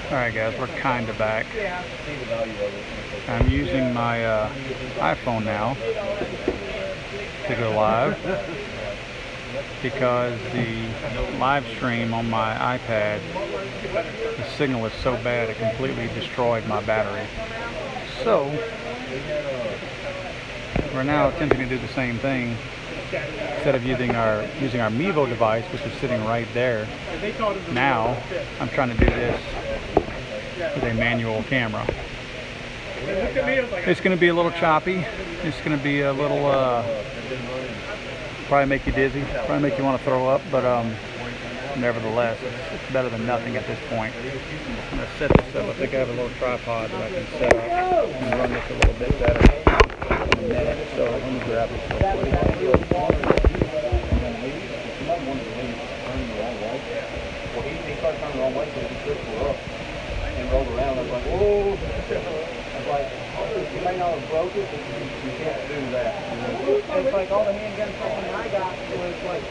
Alright guys, we're kinda back. I'm using my iPhone now to go live because the live stream on my iPad, the signal is so bad it completely destroyed my battery. So we're now attempting to do the same thing. Instead of using our Mevo device, which is sitting right there, now I'm trying to do this with a manual camera. It's going to be a little choppy. It's going to be a little, probably make you dizzy, probably make you want to throw up, but nevertheless, it's better than nothing at this point. I'm going to set this up. I think I have a little tripod that I can set up and run this a little bit better in a minute. So let me grab this real quick. And rolled around. I was like, whoa! I was like, you may not have broke it, but you can't do that. It's like all the handgun training I got was like,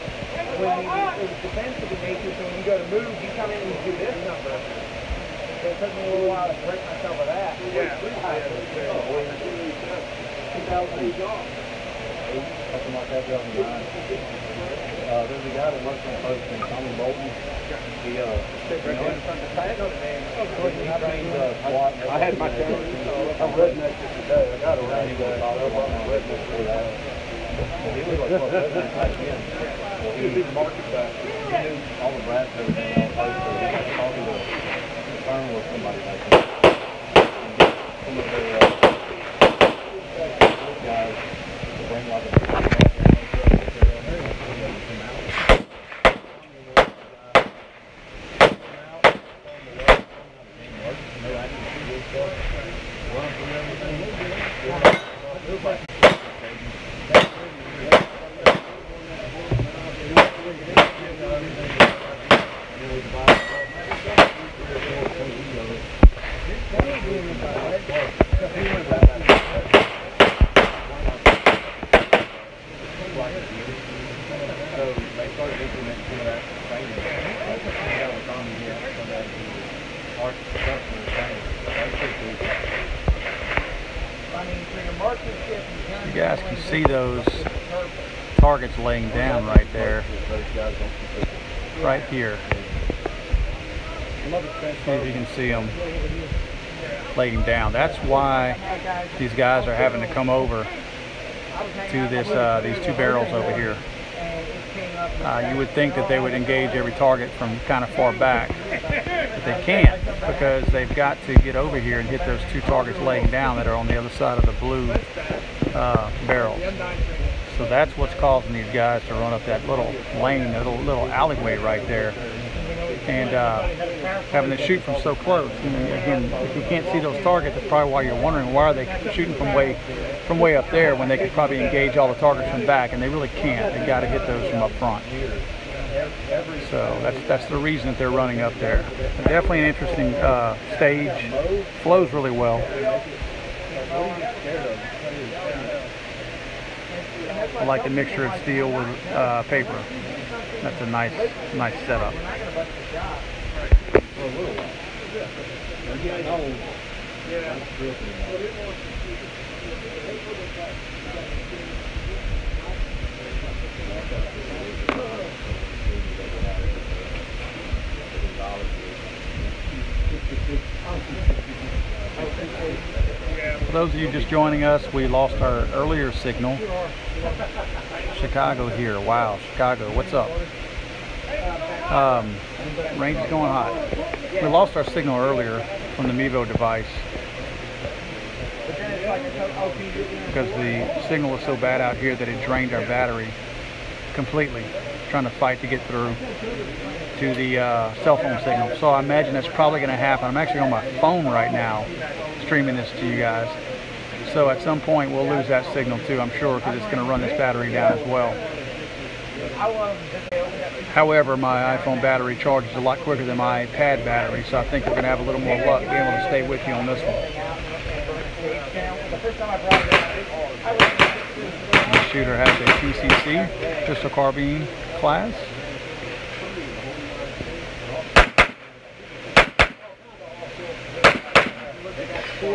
when it was defensive in nature, so when you go to move, you come in and you do this number. So it took me a little while to break myself of that. Yeah. 2008. Something like that, 2009. There's a guy that works on post in Tommy Bolton. He I had my camera. I'm redneck today. I got a rain guy. I brought my redneck for that. He was like, well, redneck back then. He was the market back. He knew all the brass and everything on post. So he was talking to confirm with somebody like that. Some of their guys to bring like a You guys can see those targets laying down right there, right here. See if you can see them laying down. That's why these guys are having to come over to this these two barrels over here. You would think that they would engage every target from kind of far back, but they can't because they've got to get over here and hit those two targets laying down that are on the other side of the blue barrels. So that's what's causing these guys to run up that little lane, that little alleyway right there, and having to shoot from so close. And again, if you can't see those targets, that's probably why you're wondering why are they shooting from way up there when they could probably engage all the targets from back, and they really can't. They got to hit those from up front. So that's the reason that they're running up there. Definitely an interesting stage. Flows really well. I like the mixture of steel with paper. That's a nice setup. For those of you just joining us, we lost our earlier signal. Chicago here. Wow, Chicago, what's up? Range is going hot. We lost our signal earlier from the Mevo device because the signal was so bad out here that it drained our battery completely, trying to fight to get through to the cell phone signal. So I imagine that's probably going to happen. I'm actually on my phone right now streaming this to you guys. So at some point we'll lose that signal too, I'm sure, because it's going to run this battery down as well. However, my iPhone battery charges a lot quicker than my iPad battery, so I think we're going to have a little more luck being able to stay with you on this one. The shooter has a PCC, pistol carbine class. Mow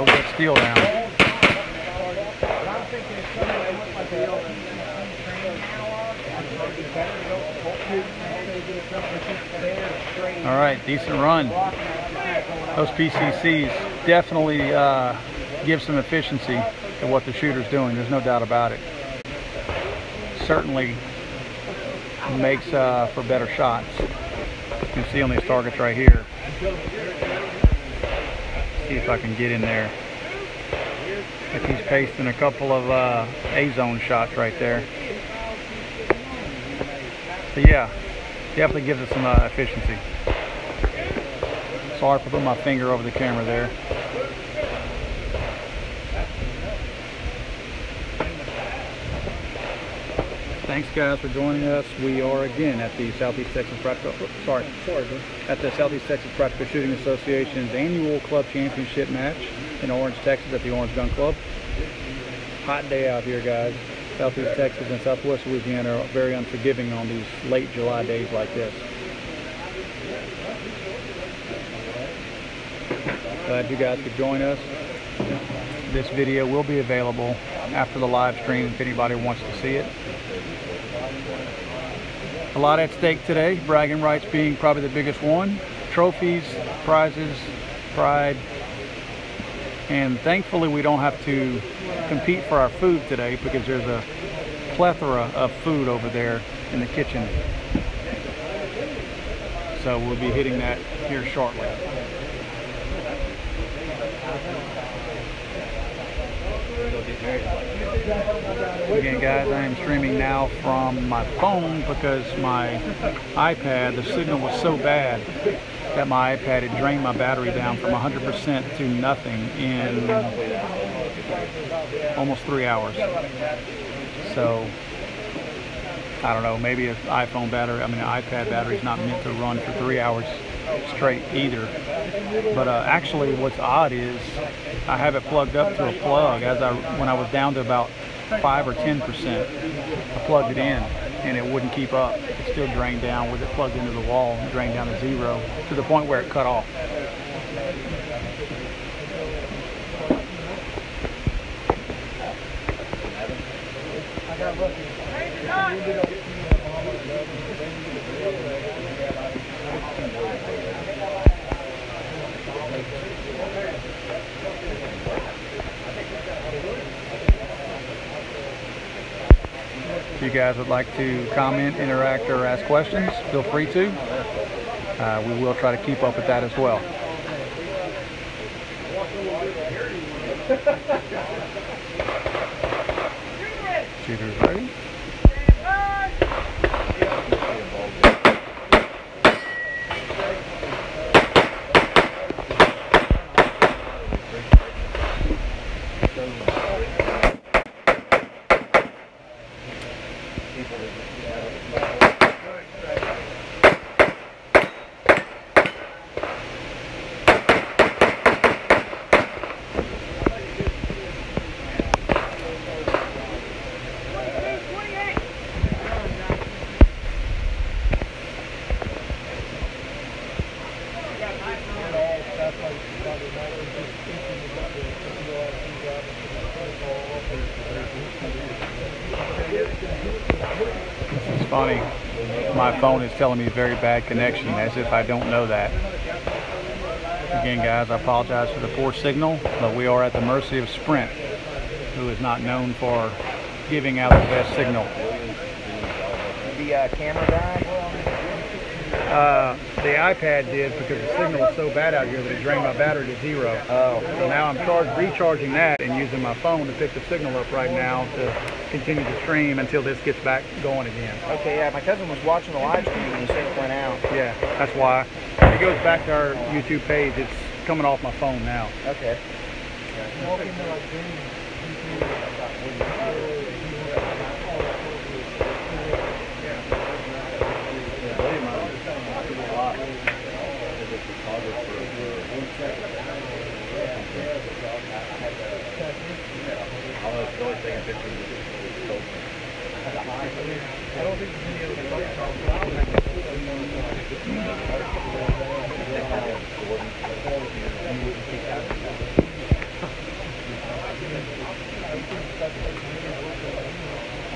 that steel down. All right, decent run. Those PCCs definitely give some efficiency to what the shooter's doing. There's no doubt about it. Certainly makes for better shots. You can see on these targets right here. See if I can get in there. Like he's pasting a couple of A-zone shots right there. So yeah, definitely gives us some efficiency. Sorry for putting my finger over the camera there. Thanks guys for joining us. We are again at the Southeast Texas Practical Shooting Association's annual club championship match in Orange, Texas at the Orange Gun Club. Hot day out here, guys. Southeast Texas and Southwest Louisiana are very unforgiving on these late July days like this. Glad you guys could join us. This video will be available after the live stream if anybody wants to see it. A lot at stake today, bragging rights being probably the biggest one. Trophies, prizes, pride, and thankfully we don't have to compete for our food today because there's a plethora of food over there in the kitchen. So we'll be hitting that here shortly. Again guys, I am streaming now from my phone because my iPad, the signal was so bad that my iPad had drained my battery down from 100% to nothing in almost 3 hours. So I don't know, maybe an iPad battery is not meant to run for 3 hours straight either. But actually what's odd is I have it plugged up to a plug. When I was down to about 5 or 10%, I plugged it in and it wouldn't keep up. It still drained down with it plugged into the wall, and drained down to 0 to the point where it cut off. If you guys would like to comment, interact, or ask questions, feel free to. We will try to keep up with that as well. Shooter's ready. This is funny. My phone is telling me very bad connection, as if I don't know that. Again, guys, I apologize for the poor signal, but we are at the mercy of Sprint, who is not known for giving out the best signal. The camera died? The iPad did, because the signal was so bad out here that it drained my battery to 0. Oh. So now I'm recharging that and using my phone to pick the signal up right now to continue to stream until this gets back going again. Okay, yeah, my cousin was watching the live stream and he said it went out. Yeah, that's why. When it goes back to our YouTube page, it's coming off my phone now. Okay.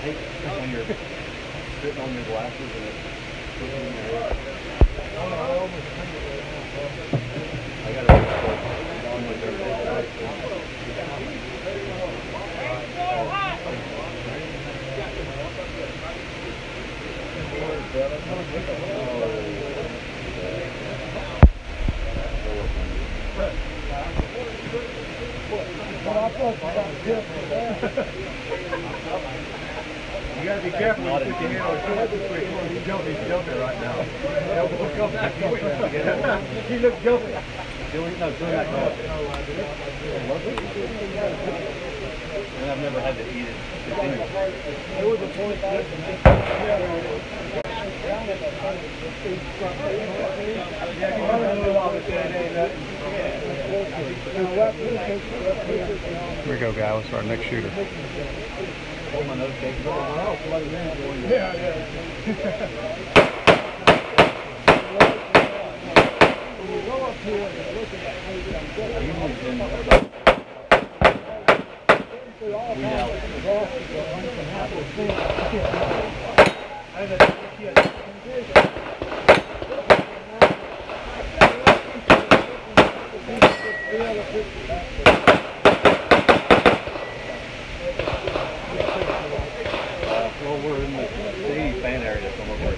hate when you're sitting on your glasses and it's pushing in your head. I gotta on with You gotta be careful when you put your hand on the switch. He's jumping right now. He looks jumping. doing that. And I've never had to eat it. There was a point Here we go, guys. Our next shooter. Hold my nose cake. Yeah. Well, we're in the city fan area somewhere.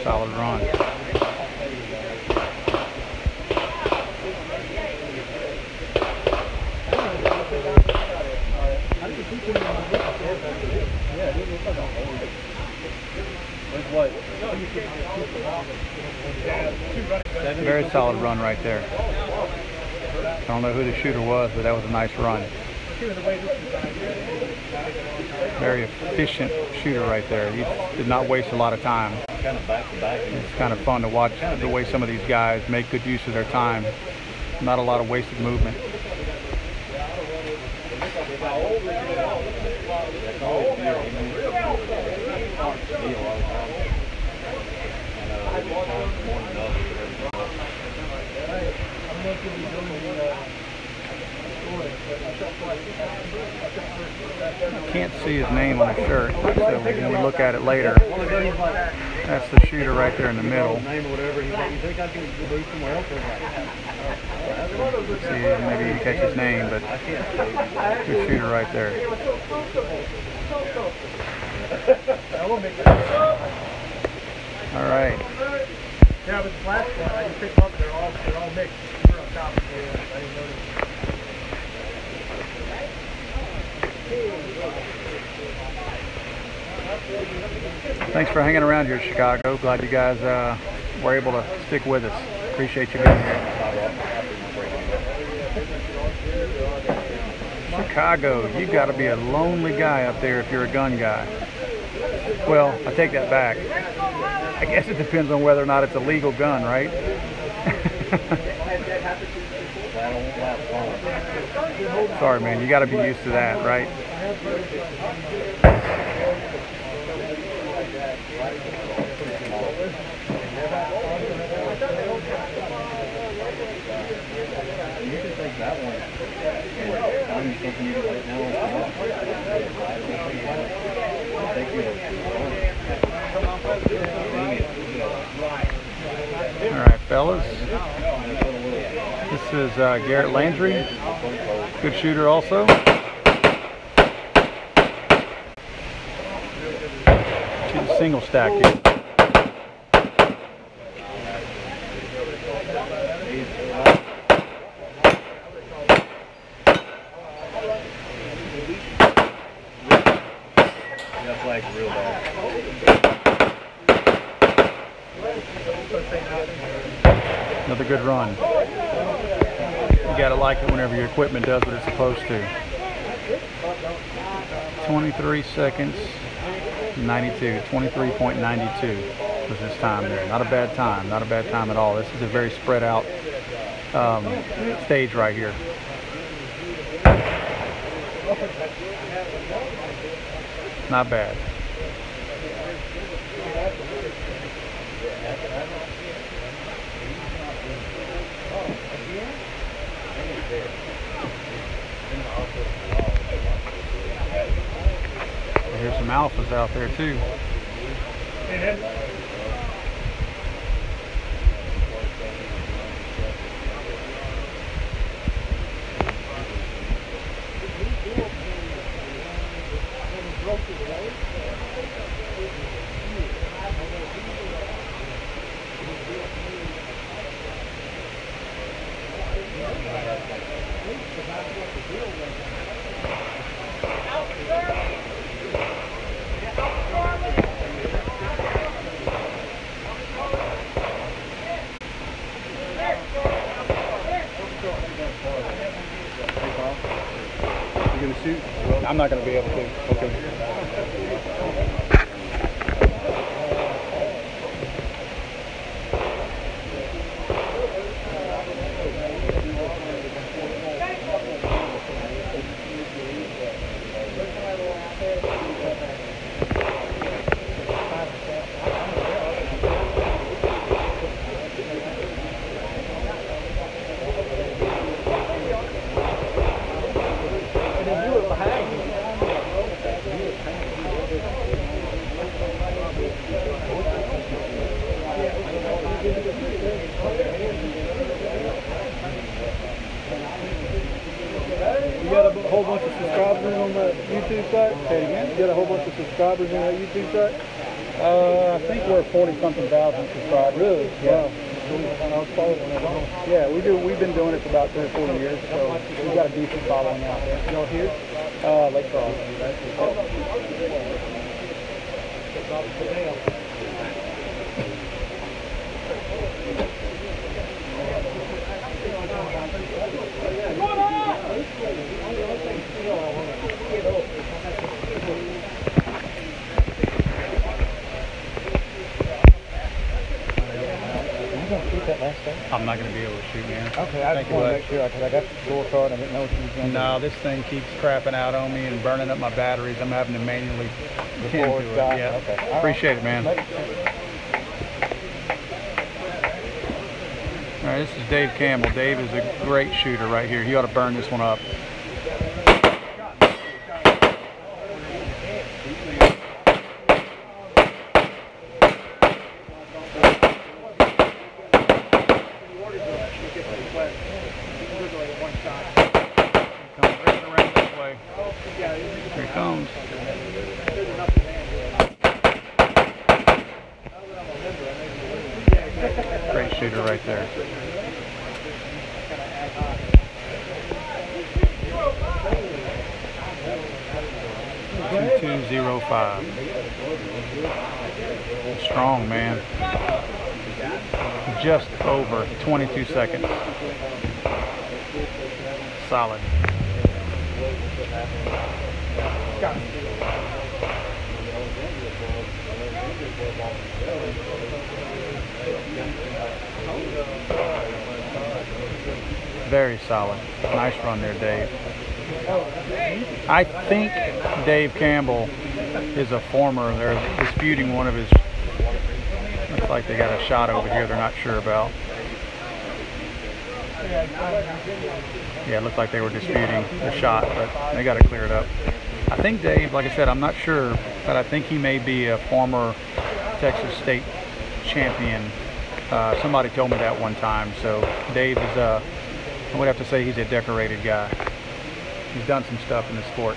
Solid run. Very solid run right there. I don't know who the shooter was, but that was a nice run. Very efficient shooter right there. He did not waste a lot of time. Kind of back to back. It's kind of fun to watch the way some of these guys make good use of their time. Not a lot of wasted movement. I can't see his name on his shirt, so when we look at it later, that's the shooter right there in the middle. See, maybe you can catch his name, but good shooter right there. All right. Yeah, but the last one, I just picked them up and they're all mixed. They're on top of it. I didn't notice. Thanks for hanging around here, Chicago. Glad you guys were able to stick with us. Appreciate you being here. Chicago, you got to be a lonely guy up there if you're a gun guy. Well, I take that back. I guess it depends on whether or not it's a legal gun, right? Sorry, man. You got to be used to that, right? You can take that one. I'm thinking you right now. All right, fellas. This is Garrett Landry. Good shooter also. Shooting single stack here. Real bad. Another good run. You gotta like it whenever your equipment does what it's supposed to. 23 seconds, 92, 23.92 was his time there. Not a bad time, not a bad time at all. This is a very spread out stage right here. Not bad. alphas out there too. You gonna shoot? I'm not going to be able to. Okay. You got a whole bunch of subscribers on the YouTube site? Say it again? You got a whole bunch of subscribers on that YouTube site? I think we're 40-something thousand subscribers. Really? Yeah. I was following that on. Yeah, we've been doing it for about 3 or 4 years, so we've got a decent following out there. Y'all here? Lake Charles. I'm not going to be able to shoot, man. Okay, I just want to make sure, because I got the scorecard, I didn't know what you was going to do. No, this thing keeps crapping out on me and burning up my batteries. I'm having to manually tend Before to it's it. done. Yeah. Okay. All right. Appreciate it, man. Later. All right, this is Dave Campbell. Dave is a great shooter right here. He ought to burn this one up. Comes right around this way. Here he comes. Great shooter right there. 2205. Strong, man. Just over 22 seconds. Solid. Very solid. Nice run there, Dave. I think Dave Campbell is a former. They're disputing one of his. Looks like they got a shot over here they're not sure about. Yeah, it looked like they were disputing the shot, but they got to clear it up. I think Dave, like I said, I'm not sure, but I think he may be a former Texas State champion. Somebody told me that one time. So Dave is I would have to say he's a decorated guy. He's done some stuff in the sport.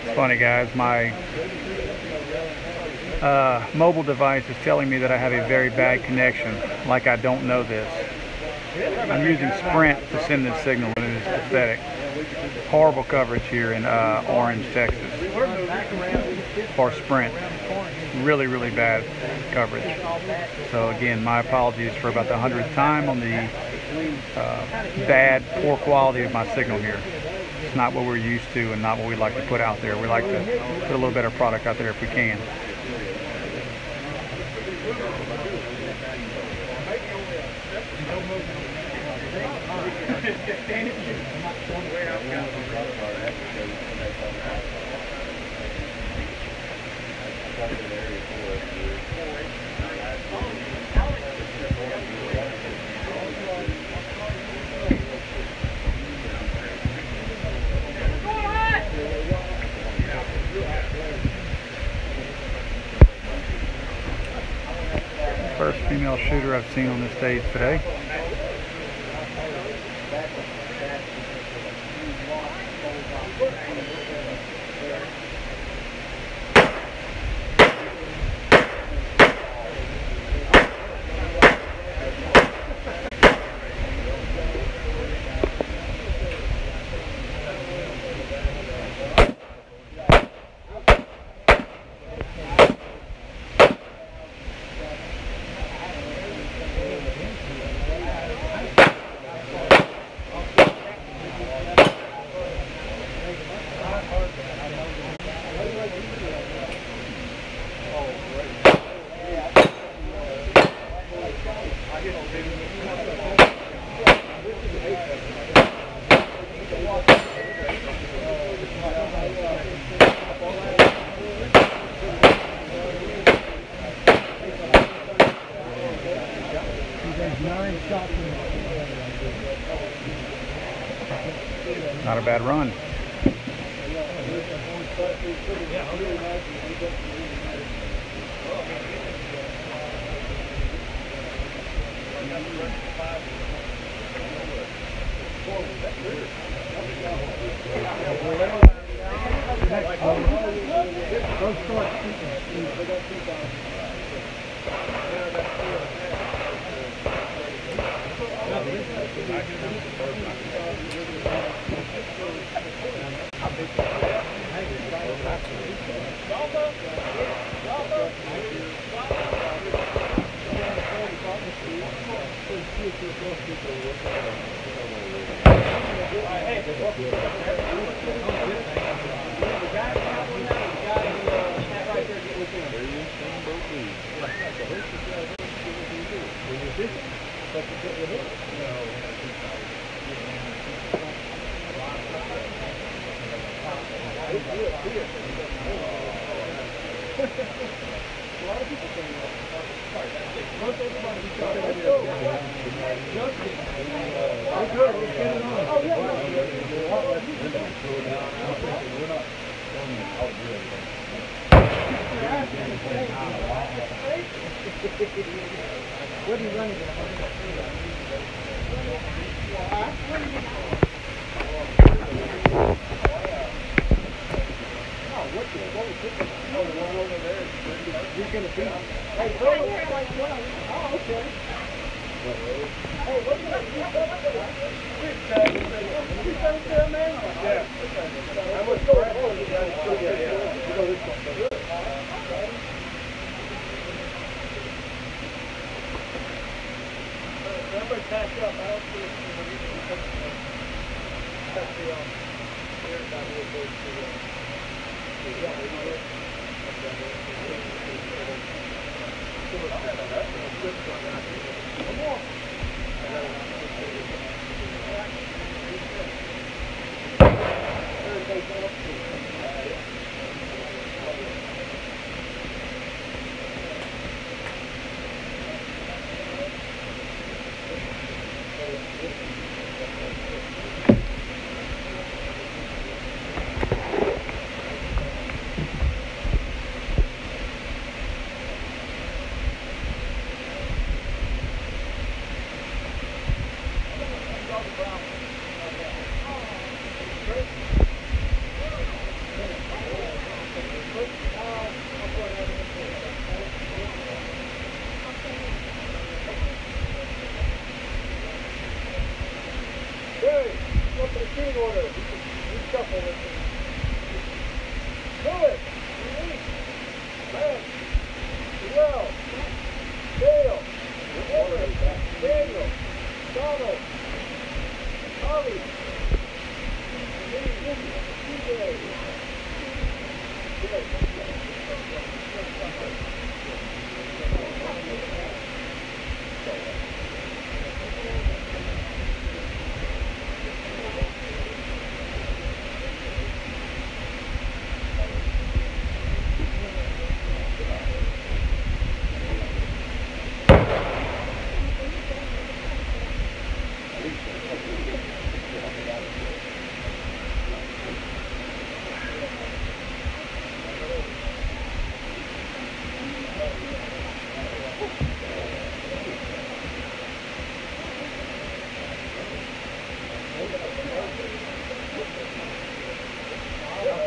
It's funny, guys. My mobile device is telling me that I have a very bad connection, like I don't know this. I'm using Sprint to send this signal, and it is pathetic. Horrible coverage here in Orange, Texas for Sprint. Really, really bad coverage. So again, my apologies for about the 100th time on the bad, poor quality of my signal here. It's not what we're used to and not what we like to put out there. We like to put a little better product out there if we can. First female shooter I've seen on this stage today. Not a bad run.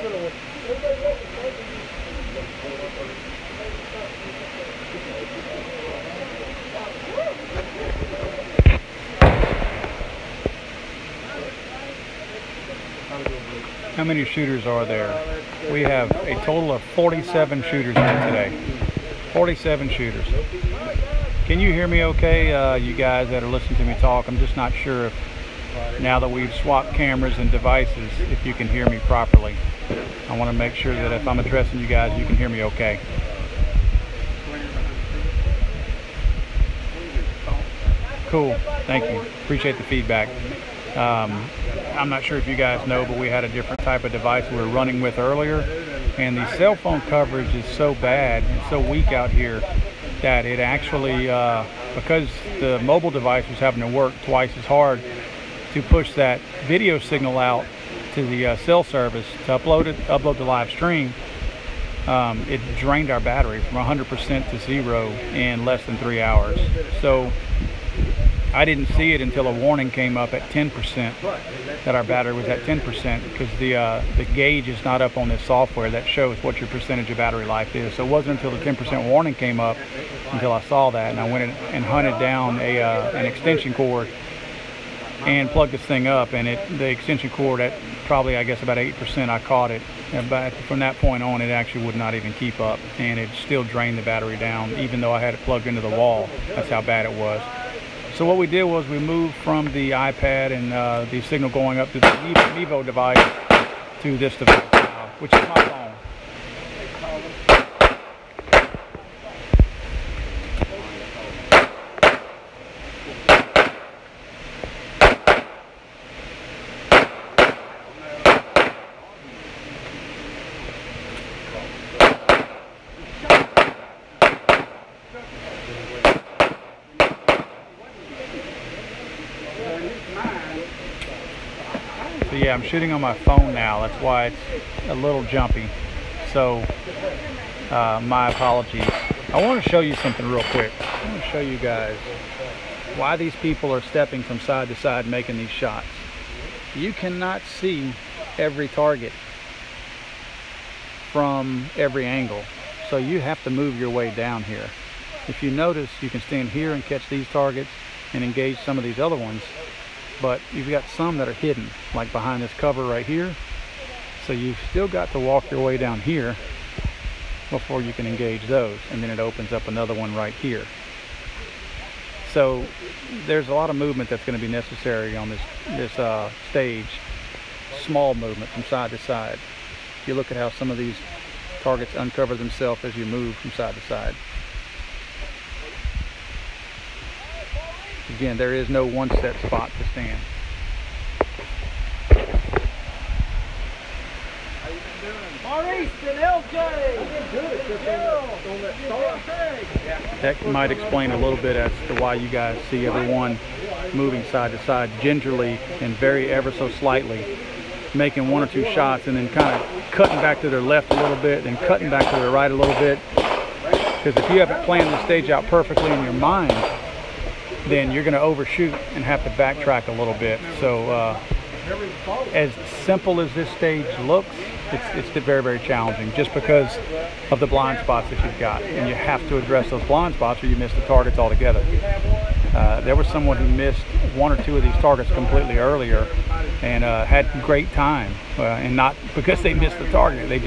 How many shooters are there? We have a total of 47 shooters here today. 47 shooters. Can you hear me okay, you guys that are listening to me talk? I'm just not sure if, now that we've swapped cameras and devices, if you can hear me properly. I want to make sure that if I'm addressing you guys, you can hear me okay. Cool, thank you. Appreciate the feedback. I'm not sure if you guys know, but we had a different type of device we were running with earlier, and the cell phone coverage is so bad and so weak out here that it actually, because the mobile device was having to work twice as hard to push that video signal out to the cell service to upload the live stream, it drained our battery from 100% to 0 in less than 3 hours. So I didn't see it until a warning came up at 10% that our battery was at 10%, because the gauge is not up on this software that shows what your percentage of battery life is. So it wasn't until the 10% warning came up until I saw that, and I went and hunted down an extension cord and plugged this thing up, and the extension cord at probably, I guess, about 8%, I caught it. But from that point on, it actually would not even keep up, and it still drained the battery down, even though I had it plugged into the wall. That's how bad it was. So what we did was we moved from the iPad and the signal going up to the Vivo device to this device now, which is my phone. So yeah, I'm shooting on my phone now. That's why it's a little jumpy. So my apologies. I want to show you something real quick. I want to show you guys why these people are stepping from side to side making these shots. You cannot see every target from every angle. So you have to move your way down here. If you notice, you can stand here and catch these targets and engage some of these other ones. But you've got some that are hidden, like behind this cover right here. So you've still got to walk your way down here before you can engage those. And then it opens up another one right here. So there's a lot of movement that's going to be necessary on this stage. Small movement from side to side. You look at how some of these targets uncover themselves as you move from side to side. Again, there is no one set spot to stand. Maurice and LJ! That might explain a little bit as to why you guys see everyone moving side to side gingerly and very ever so slightly, making one or two shots and then kind of cutting back to their left a little bit and cutting back to their right a little bit. Because if you haven't planned the stage out perfectly in your mind, then you're going to overshoot and have to backtrack a little bit. So as simple as this stage looks, it's very, very challenging just because of the blind spots that you've got. And you have to address those blind spots or you miss the targets altogether. There was someone who missed one or two of these targets completely earlier and had great time. And not because they missed the target, they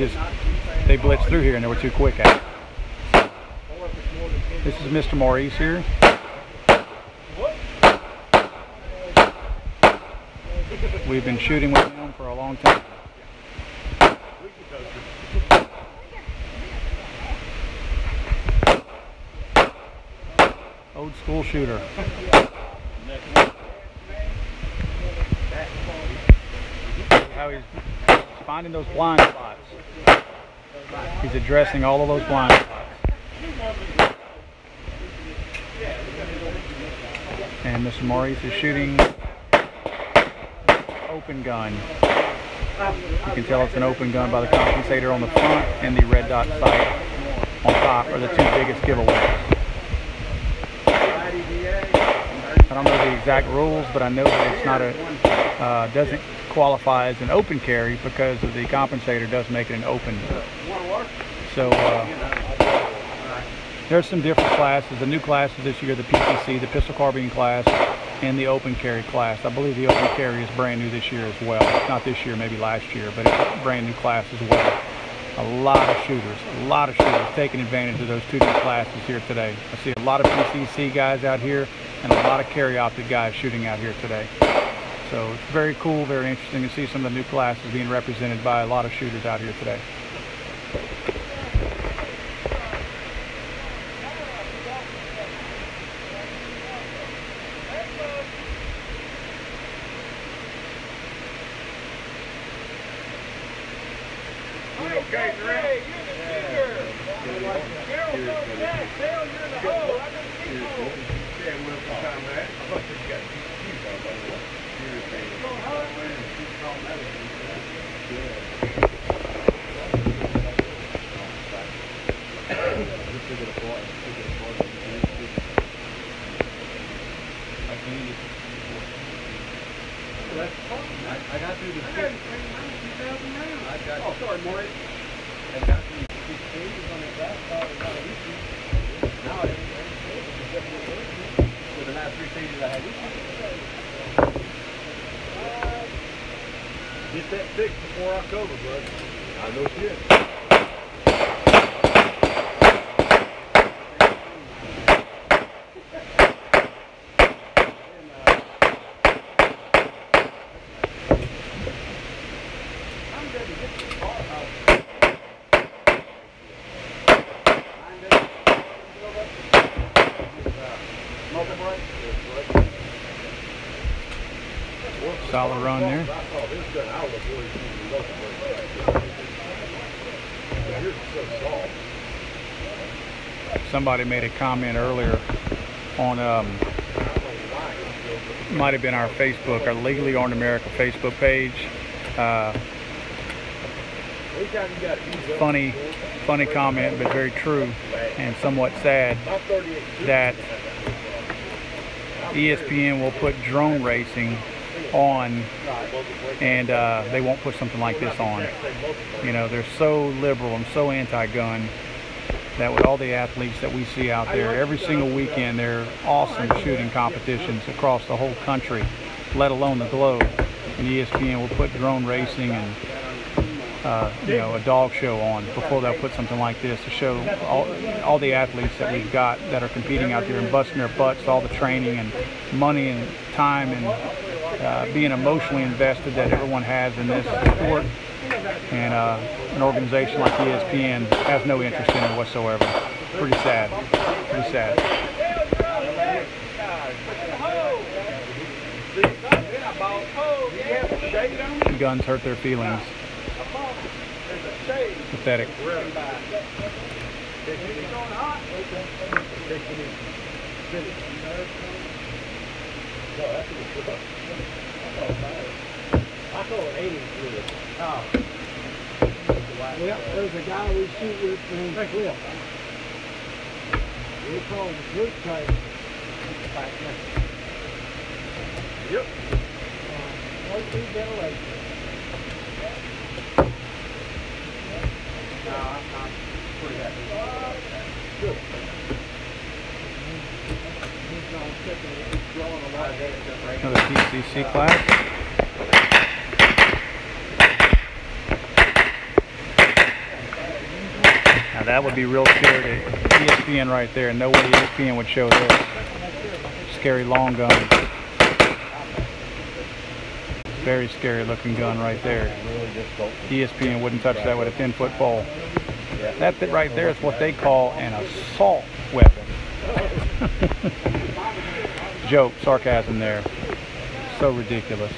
blitzed through here and they were too quick at it. This is Mr. Maurice here. We've been shooting with him for a long time. Old school shooter. How he's finding those blind spots. He's addressing all of those blind spots. And Mr. Maurice is shooting open gun. You can tell it's an open gun by the compensator on the front and the red dot sight on top are the two biggest giveaways. I don't know the exact rules, but I know that it's not doesn't qualify as an open carry because of the compensator does make it an open. So there's some different classes. The new classes this year, the PCC, the pistol carbine class, and the open carry class. I believe the open carry is brand new this year as well. Not this year, maybe last year, but it's a brand new class as well. A lot of shooters taking advantage of those two new classes here today. I see a lot of PCC guys out here and a lot of carry optic guys shooting out here today. So it's very cool, very interesting to see some of the new classes being represented by a lot of shooters out here today. Okay, Ray, you're the shooter. Carol, go back. Dale, you're in the hole. I'm in the deep hole. Yeah, well, for time, man. I thought you got confused on that. Come on, Howard. I got through the 2000 rounds. I got. Oh, sorry, Maury. I got through the 6 stages on the last part of the issue. Now every stage is definitely working. So the last 3 stages I had issues. Get that fixed before October, bud. I know shit. Solid run there. Somebody made a comment earlier on, might have been our Facebook, our Legally Armed America Facebook page. Funny comment, but very true and somewhat sad, that ESPN will put drone racing on and they won't put something like this on. You know, they're so liberal and so anti-gun that with all the athletes that we see out there every single weekend, they're awesome shooting competitions across the whole country, let alone the globe, and ESPN will put drone racing and you know, a dog show on before they'll put something like this to show all the athletes that we've got that are competing out there and busting their butts, all the training and money and time and being emotionally invested that everyone has in this sport. And an organization like ESPN has no interest in it whatsoever. Pretty sad. Pretty sad. Guns hurt their feelings. Pathetic. Well, there's a guy we shoot with named Cliff. We call him Group Trainer. Yep. No-two ventilation. No, I'm pretty happy. Good. Another PCC class. Now that would be real scary to ESPN right there. No way ESPN would show this. Scary long gun. Very scary looking gun right there. ESPN wouldn't touch that with a 10-foot pole. That right there is what they call an assault weapon. Joke, sarcasm there. So ridiculous.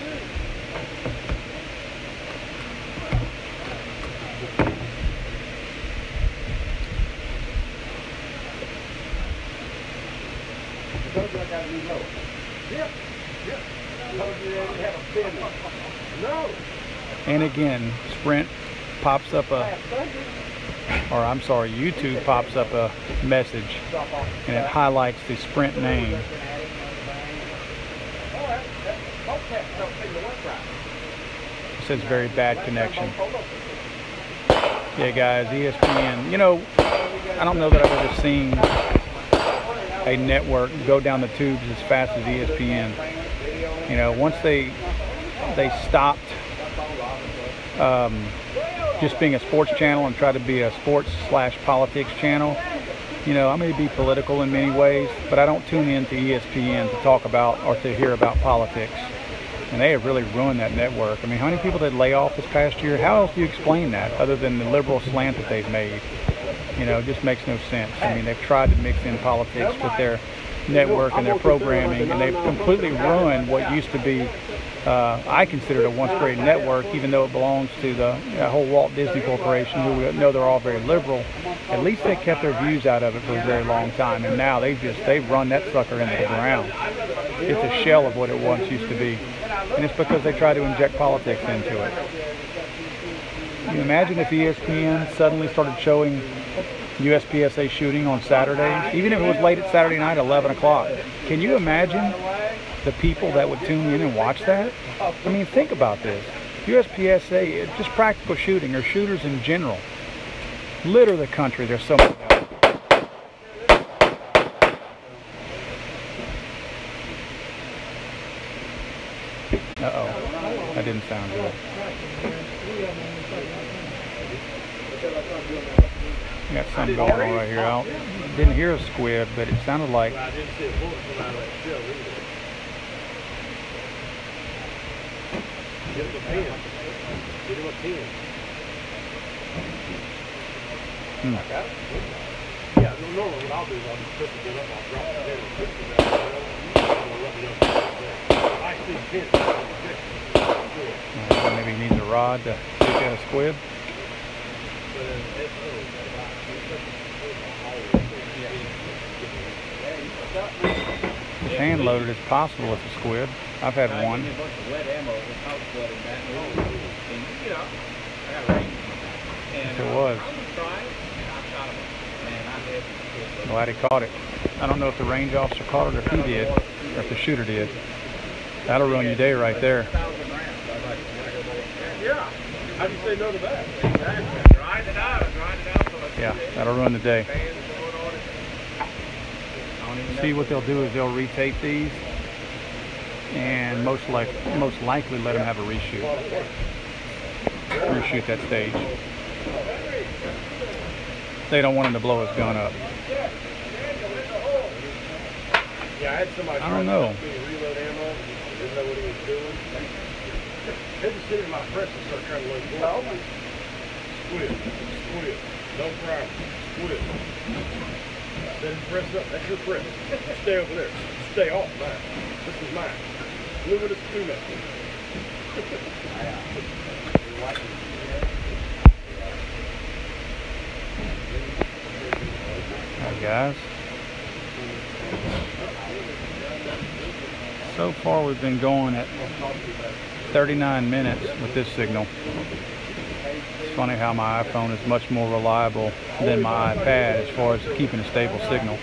And again, Sprint pops up YouTube pops up a message and it highlights the Sprint name. says very bad connection. Yeah, guys, ESPN. You know, I don't know that I've ever seen a network go down the tubes as fast as ESPN. You know, once they stopped just being a sports channel and tried to be a sports/politics channel. You know, I may be political in many ways, but I don't tune into ESPN to talk about or to hear about politics. And they have really ruined that network. I mean, how many people did lay off this past year? How else do you explain that other than the liberal slant that they've made? You know, it just makes no sense. I mean, they've tried to mix in politics with their network and their programming, and they've completely ruined what used to be, I considered a once great network, even though it belongs to the whole Walt Disney Corporation, who we know they're all very liberal. At least they kept their views out of it for a very long time, and now they've run that sucker into the ground. It's a shell of what it once used to be, and it's because they try to inject politics into it. Can you imagine if ESPN suddenly started showing USPSA shooting on Saturdays, even if it was late at Saturday night, 11 o'clock? Can you imagine the people that would tune in and watch that? I mean, think about this. USPSA, just practical shooting, or shooters in general, litter the country. There's so many. Uh-oh, that didn't sound good. Got something going on right here. I didn't hear a squid, but it sounded like. I didn't see a bullet come out of that shell either. Get him a pen. Get him a pen. I got it? Yeah, normally what I'll do is I'll just put it up, I'll drop it in and put it down. I'll rub it up. I see pins. Maybe he needs a rod to pick out a squid. As hand loaded as possible with a squid. I've had one. Yes, it was. Glad he caught it. I don't know if the range officer caught it or if he did, or if the shooter did. That'll ruin your day right there. Yeah. How do you say no to that? Yeah, that'll ruin the day. See, what they'll do is they'll retape these and most likely let him have a reshoot that stage. They don't want him to blow his gun up. Yeah, I had somebody I don't know. reload ammo, didn't know what he was doing. They just sit in my press and start trying to load bullets. Squid, squid, no problem, squid. Then press up, that's your press. Stay over there. Stay off mine. This is mine. Luminous tuna. Hi guys. So far we've been going at 39 minutes with this signal. It's funny how my iPhone is much more reliable than my iPad as far as keeping a stable signal.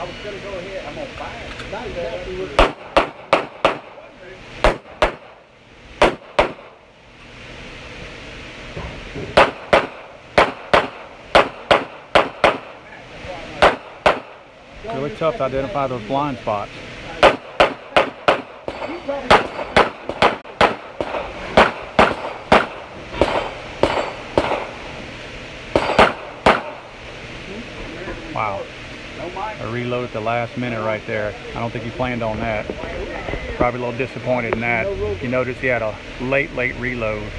I was going to go ahead. I'm going to buy it. Not exactly what. It's really tough to identify those blind spots. Wow. I reloaded at the last minute right there. I don't think he planned on that. Probably a little disappointed in that. You notice he had a late reload.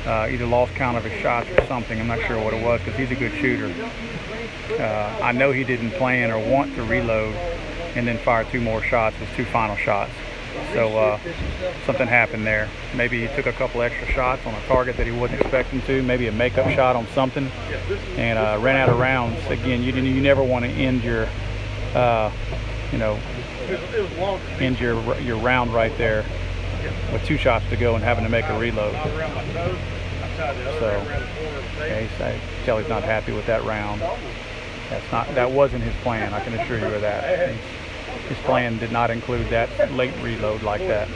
Either lost count of his shots or something. I'm not sure what it was because he's a good shooter. I know he didn't plan or want to reload and then fire 2 more shots, his 2 final shots. So something happened there. Maybe he took a couple extra shots on a target that he wasn't expecting to, maybe a makeup shot on something, and ran out of rounds. Again, you never want to end your, end your round right there with 2 shots to go and having to make a reload. So, okay, so I can tell he's not happy with that round. That wasn't his plan. I can assure you of that. his plan did not include that late reload like that.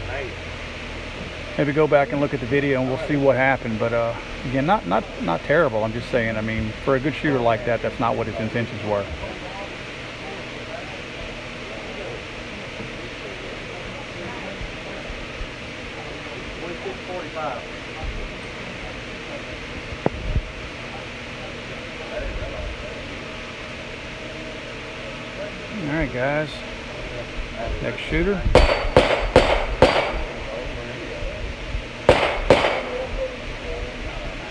Maybe go back and look at the video and we'll see what happened. But again, not terrible. I'm just saying, I mean, for a good shooter like that, that's not what his intentions were. All right, guys. Next shooter.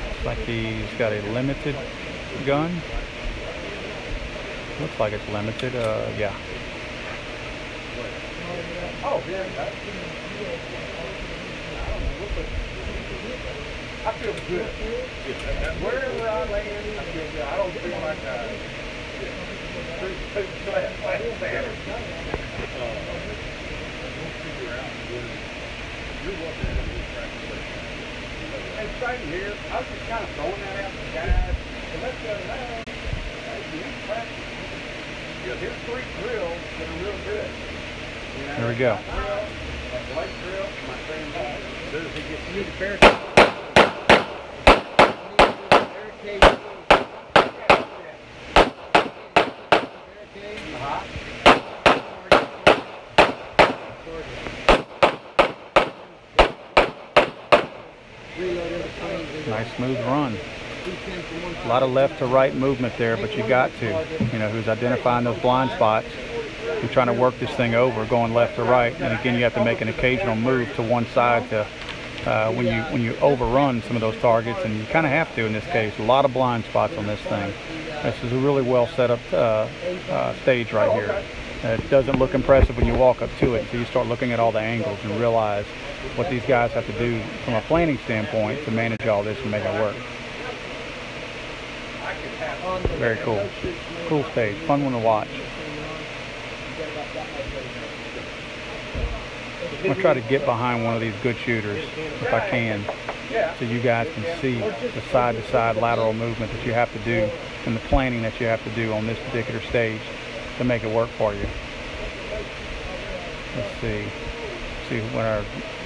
Looks like he's got a limited gun. Looks like it's limited. Yeah. I feel good. Wherever I land, I feel good. I don't feel like and same here, I was just kind of throwing that out to the guys to let them know, hey, you need practice. Here's 3 drills that are real good. You know, There we go. a Blake drill, my same guy. As soon as he gets to the barricade. Nice smooth run. A lot of left to right movement there, but you got to. You know, who's identifying those blind spots. You're trying to work this thing over, going left to right, and again, you have to make an occasional move to one side to when you overrun some of those targets, and you kind of have to in this case. A lot of blind spots on this thing. This is a really well set up stage right here. It doesn't look impressive when you walk up to it until you start looking at all the angles and realize what these guys have to do from a planning standpoint to manage all this and make it work. Very cool. Cool stage. Fun one to watch. I'm going to try to get behind one of these good shooters if I can, so you guys can see the side-to-side lateral movement that you have to do and the planning that you have to do on this particular stage to make it work for you. Let's see when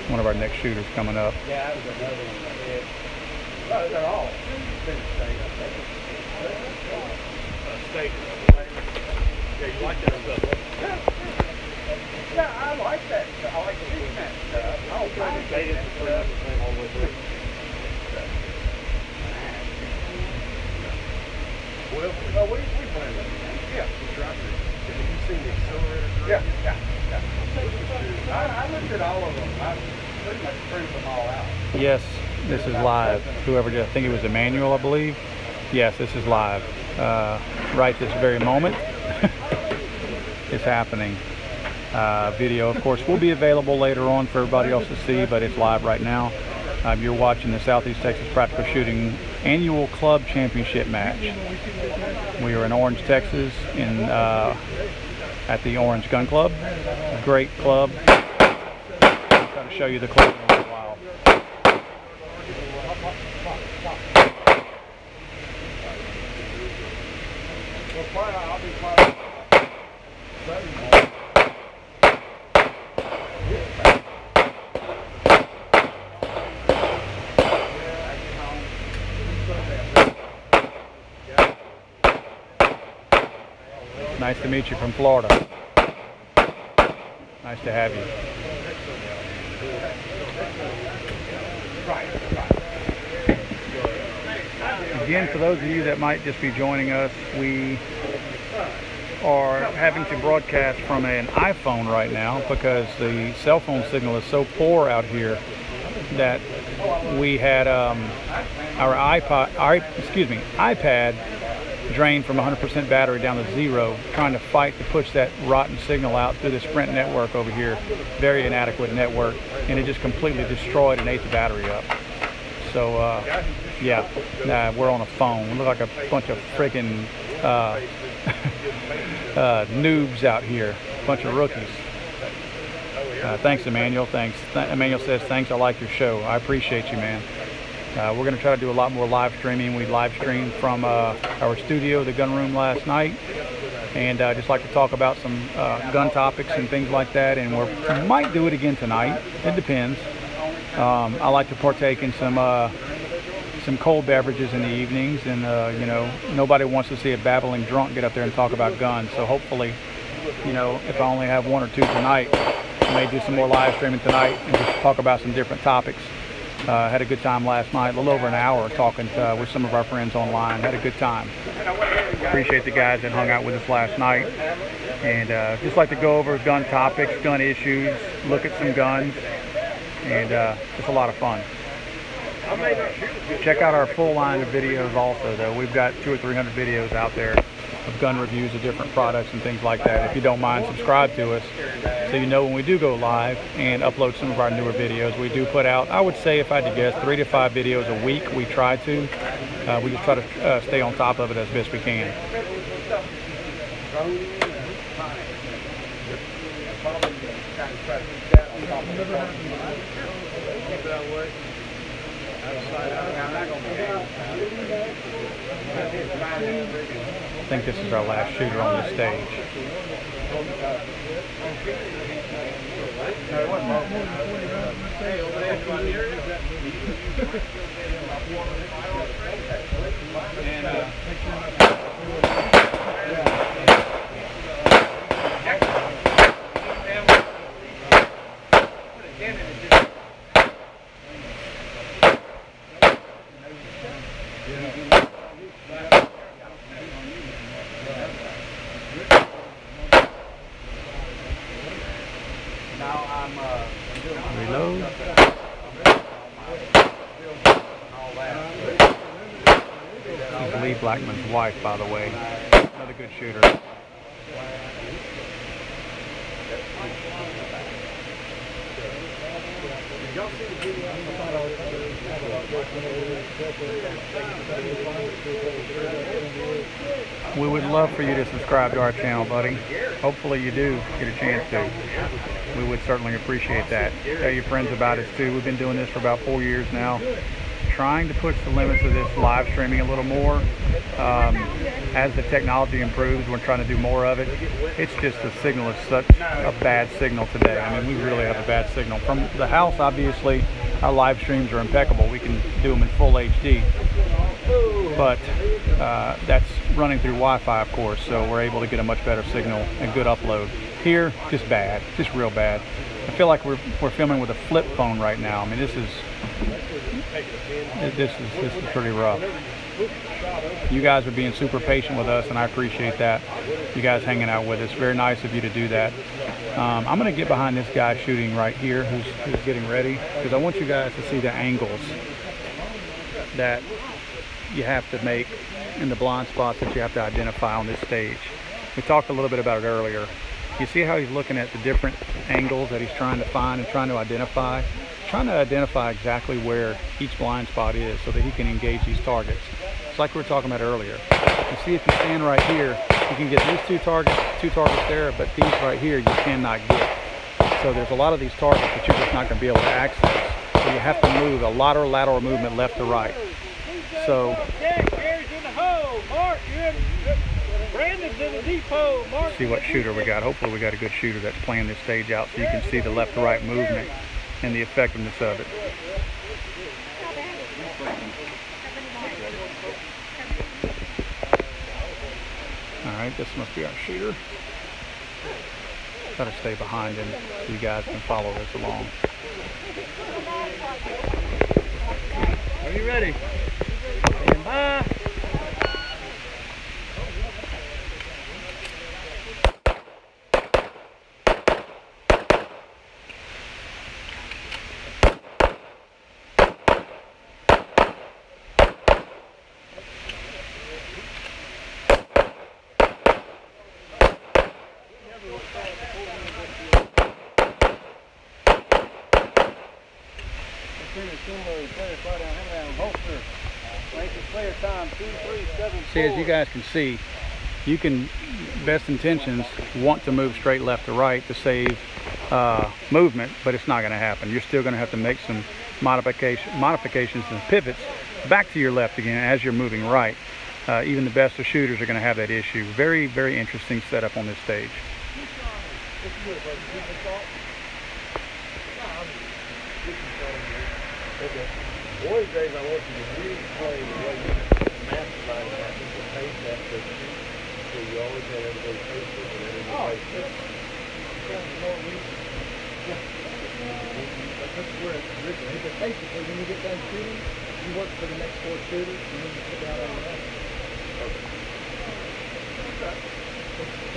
one of our next shooters coming up. Yeah, that was another one. No, they're all state. Yeah, you like that stuff? Yeah, I like that stuff. I like shooting that stuff. I don't mind that stuff. All the way through. Well, we planned that. Yeah, we tried to. Did you see the accelerator? Yeah. I looked at all of them. I pretty much proved them all out. Yes, this is live. Whoever did, I think it was Emmanuel, I believe. Yes, this is live. Right this very moment. It's happening. Video, of course, will be available later on for everybody else to see, but it's live right now. You're watching the Southeast Texas Practical Shooting Annual Club Championship match. We are in Orange, Texas, at the Orange Gun Club. A great club. I'll try to show you the club in a little while. I'll be quiet. Nice to meet you from Florida. Nice to have you. Again, for those of you that might just be joining us, we are having to broadcast from an iPhone right now because the cell phone signal is so poor out here that we had our iPad drained from 100% battery down to 0, trying to fight to push that rotten signal out through the Sprint network over here. Very inadequate network, and it just completely destroyed and ate the battery up. So yeah, we're on a phone. We look like a bunch of freaking noobs out here, a bunch of rookies. Thanks, Emmanuel. Thanks. Emmanuel says, thanks, I like your show. I appreciate you, man. We're going to try to do a lot more live streaming. We live streamed from our studio, the gun room, last night, and just like to talk about some gun topics and things like that. And we might do it again tonight. It depends. I like to partake in some cold beverages in the evenings, and you know, nobody wants to see a babbling drunk get up there and talk about guns. So hopefully, you know, if I only have one or two tonight, I may do some more live streaming tonight and just talk about some different topics. Had a good time last night, a little over an hour talking with some of our friends online. Had a good time. Appreciate the guys that hung out with us last night, and just like to go over gun topics, gun issues, look at some guns, and it's a lot of fun. Check out our full line of videos also, though. We've got 200 or 300 videos out there of gun reviews of different products and things like that. If you don't mind, subscribe to us so you know when we do go live and upload some of our newer videos. We do put out, I would say, if I had to guess, 3 to 5 videos a week. We try to. We just try to stay on top of it as best we can. I think this is our last shooter on the stage. Reload. This is Lee Blackman's wife, by the way. Another good shooter. We would love for you to subscribe to our channel, buddy. Hopefully you do get a chance to. We would certainly appreciate that. Tell your friends about us too. We've been doing this for about 4 years now, trying to push the limits of this live streaming a little more. As the technology improves, we're trying to do more of it. It's just the signal is such a bad signal today. I mean, we really have a bad signal. From the house, obviously, our live streams are impeccable. We can do them in full HD. But that's running through Wi-Fi, of course, so we're able to get a much better signal and good upload. Here, just bad, just real bad. I feel like we're filming with a flip phone right now. I mean, this is pretty rough. You guys are being super patient with us, and I appreciate that. You guys hanging out with us. Very nice of you to do that. I'm going to get behind this guy shooting right here, who's getting ready, because I want you guys to see the angles that you have to make and the blind spots that you have to identify on this stage. We talked a little bit about it earlier. You see how he's looking at the different angles that he's trying to find and trying to identify? Trying to identify exactly where each blind spot is so that he can engage these targets. It's like we were talking about earlier. You see, if you stand right here, you can get these two targets there, but these right here you cannot get. So there's a lot of these targets that you're just not going to be able to access. So you have to move a lot of lateral movement left to right. So see what shooter we got. Hopefully we got a good shooter that's playing this stage out so you can see the left to right movement and the effectiveness of it. Alright, this must be our shooter. Try to stay behind him so you guys can follow this along. Are you ready? Stand by. See, as you guys can see, you can, best intentions, want to move straight left to right to save movement, but it's not going to happen. You're still going to have to make some modifications and pivots back to your left again as you're moving right. even the best of shooters are going to have that issue. Very, very interesting setup on this stage. One of the days I want you to really play the way you mastermind that and pace that picture. So you always have everybody face it and everybody face it. That's where it's originally. But basically, when you get done shooting, you work for the next 4 shooters, and then you sit down on the rest.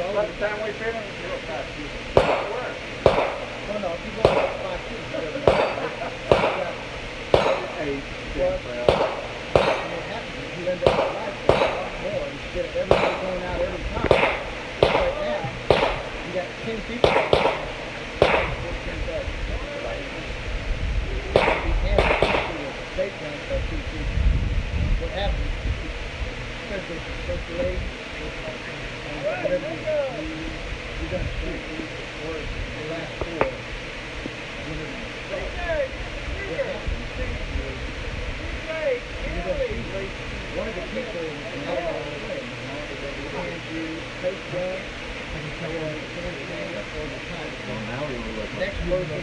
By the time we finish, you'll pass you. No, no, if you go about 5 shooters, you got 8, 10 and what happens is you end up with a lot more instead of everybody going out every time. Right now, you got 10 people. 14 beds. You can't do a state run for 2 people. What happens, especially if you circulate, and whatever you're going to shoot, or the last 4, one of the people is not all the way, hands you face gun, and you tell them to stand up all the time. Next person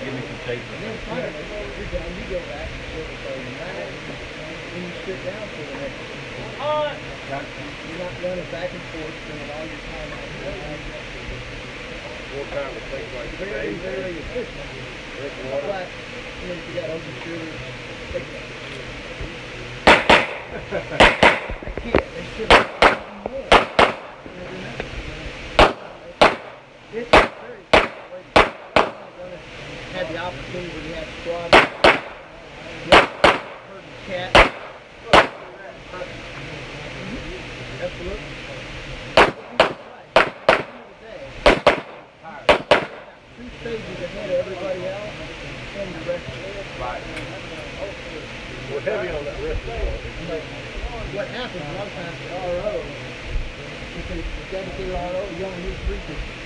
Give me some tape. and then finally, you're done, you go back and show everybody back, and you sit down for the next one. You're not running back and forth, spending all your time out there. More time to think like Very, today. very efficient. Drink water. But, you know, if you got open shooters, they can't. They should have done more. It's very had the opportunity when you had squad, cat. Absolutely. Two stages ahead of everybody else, and the rest of it. Right. We're heavy on that rest of it. What happens a lot of times with RO, if it's dedicated RO, you only need 3 people.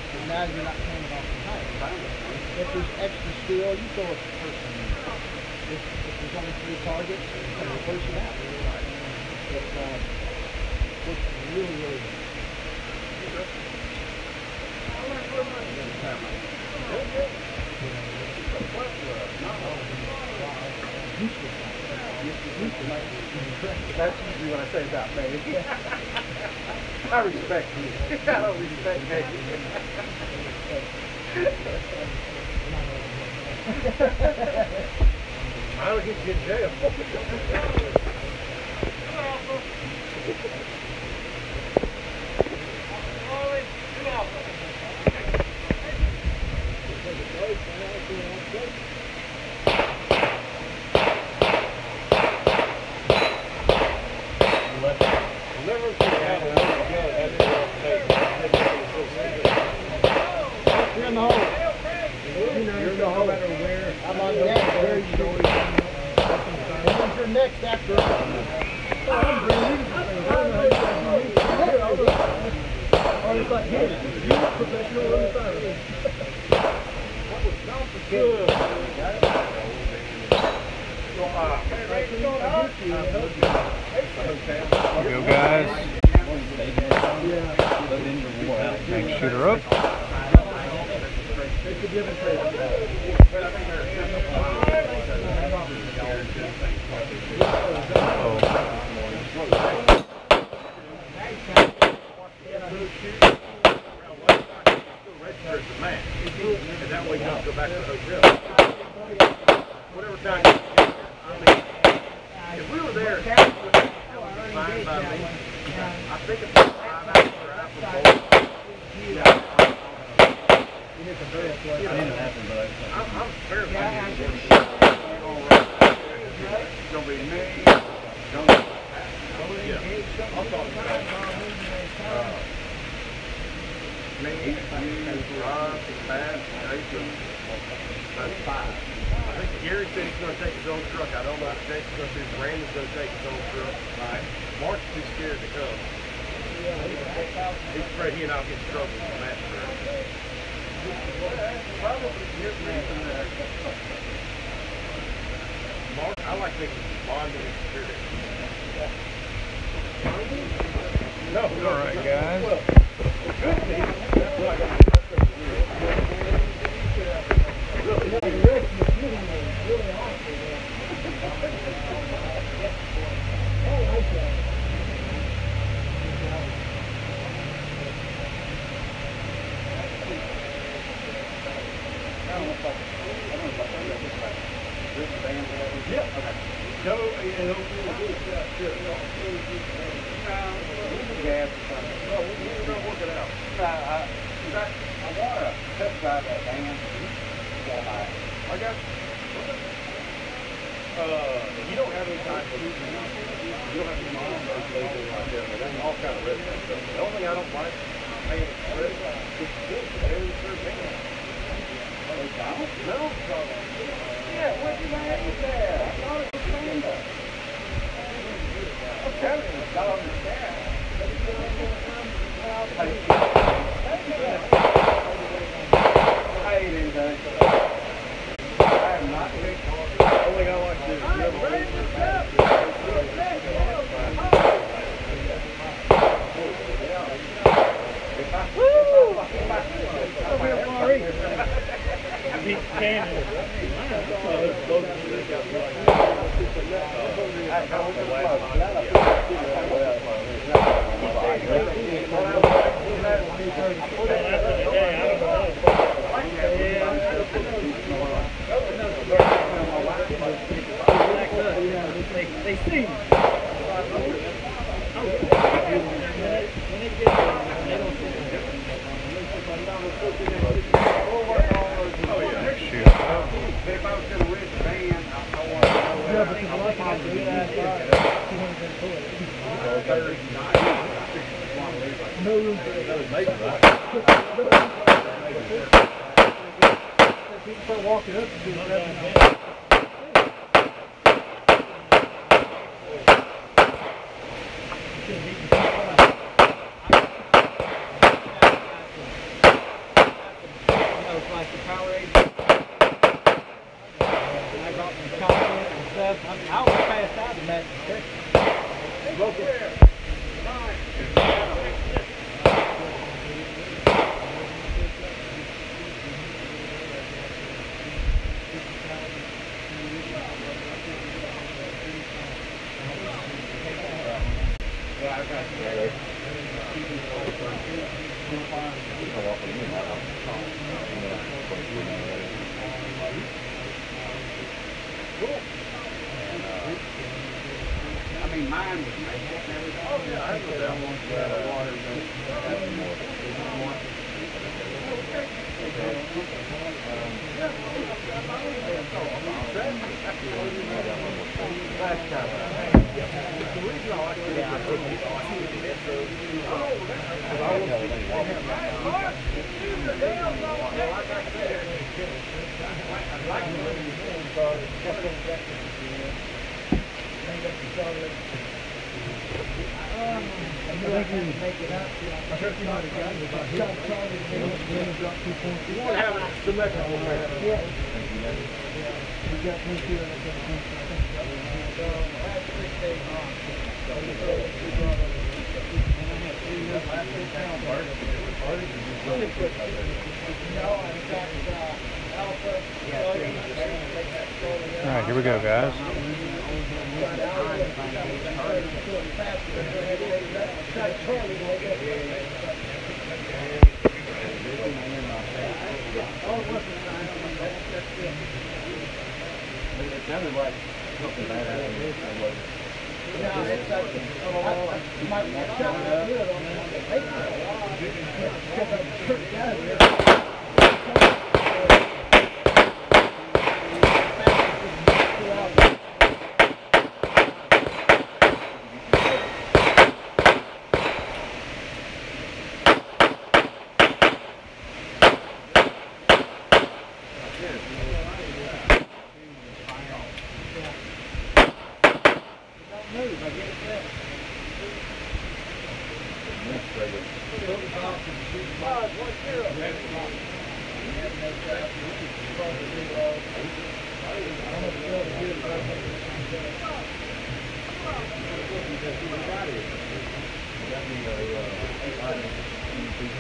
And now you're not paying off the time. If there's extra steel, you throw a person in. If there's only 3 targets, you throw a person out. It's really, really That's usually what I say about me. I respect you. I don't respect me. I'll get you in jail. You're in the hole. You're in the hole. No matter where. I'm on that. Where you go. And when's your next after? Oh, it's like here. You were professional on the side. That was complicated. Go, guys. Next shooter up. It's a give and take. And that way you don't go back to the hotel. Whatever time you if we were there, fine by me. I think it's 5 hours for Apple. I'm fairly it's gonna be me. I'm talking about me, you, Rob, Pat, Jason. That's 5. I think Gary said he's going to take his own truck. I don't know if Jason's going to do. Brandon's going to take his own truck. Right. Mark's too scared to come. He's afraid he and I'll get in trouble with Matt. Probably Mark, I like like they bonding experience. No, All right, guys. Yeah. Okay. No, sure. Gas. Well, we're gonna work it out. I want to test drive that van. I got you. You don't have any time for you don't have any money for anything like that. There's all kind of risk and stuff. The only thing I don't like paying express is very sure van. No. Yeah, what's the matter there? I thought it was Panda. I'm telling you, it's not on the stand. I ain't anything. I am not big. Only thing I like to do is They see. Shoot. if I was going to rent a van, I want to No room for people start walking up and doing that. Like the Powerade. I got some chocolate and stuff. I was passed out in that. Broke it. I mean, mine was made. Oh, yeah, I have no doubt. You want to have a symmetrical pair. Yeah. We got plenty of All right, here we go, guys. It sounded like something bad happened.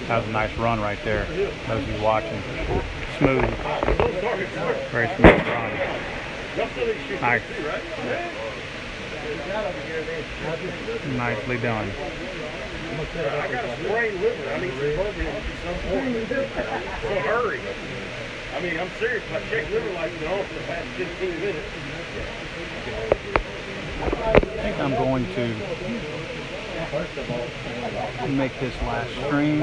That was a nice run right there. Those of you watching. Smooth. Very smooth run. Nice. Nicely done. I got a sprained liver. I need some bourbon at some point. So hurry. I mean, I'm serious. I checked liver lights and all for the past 15 minutes. I think I'm going to make this last stream.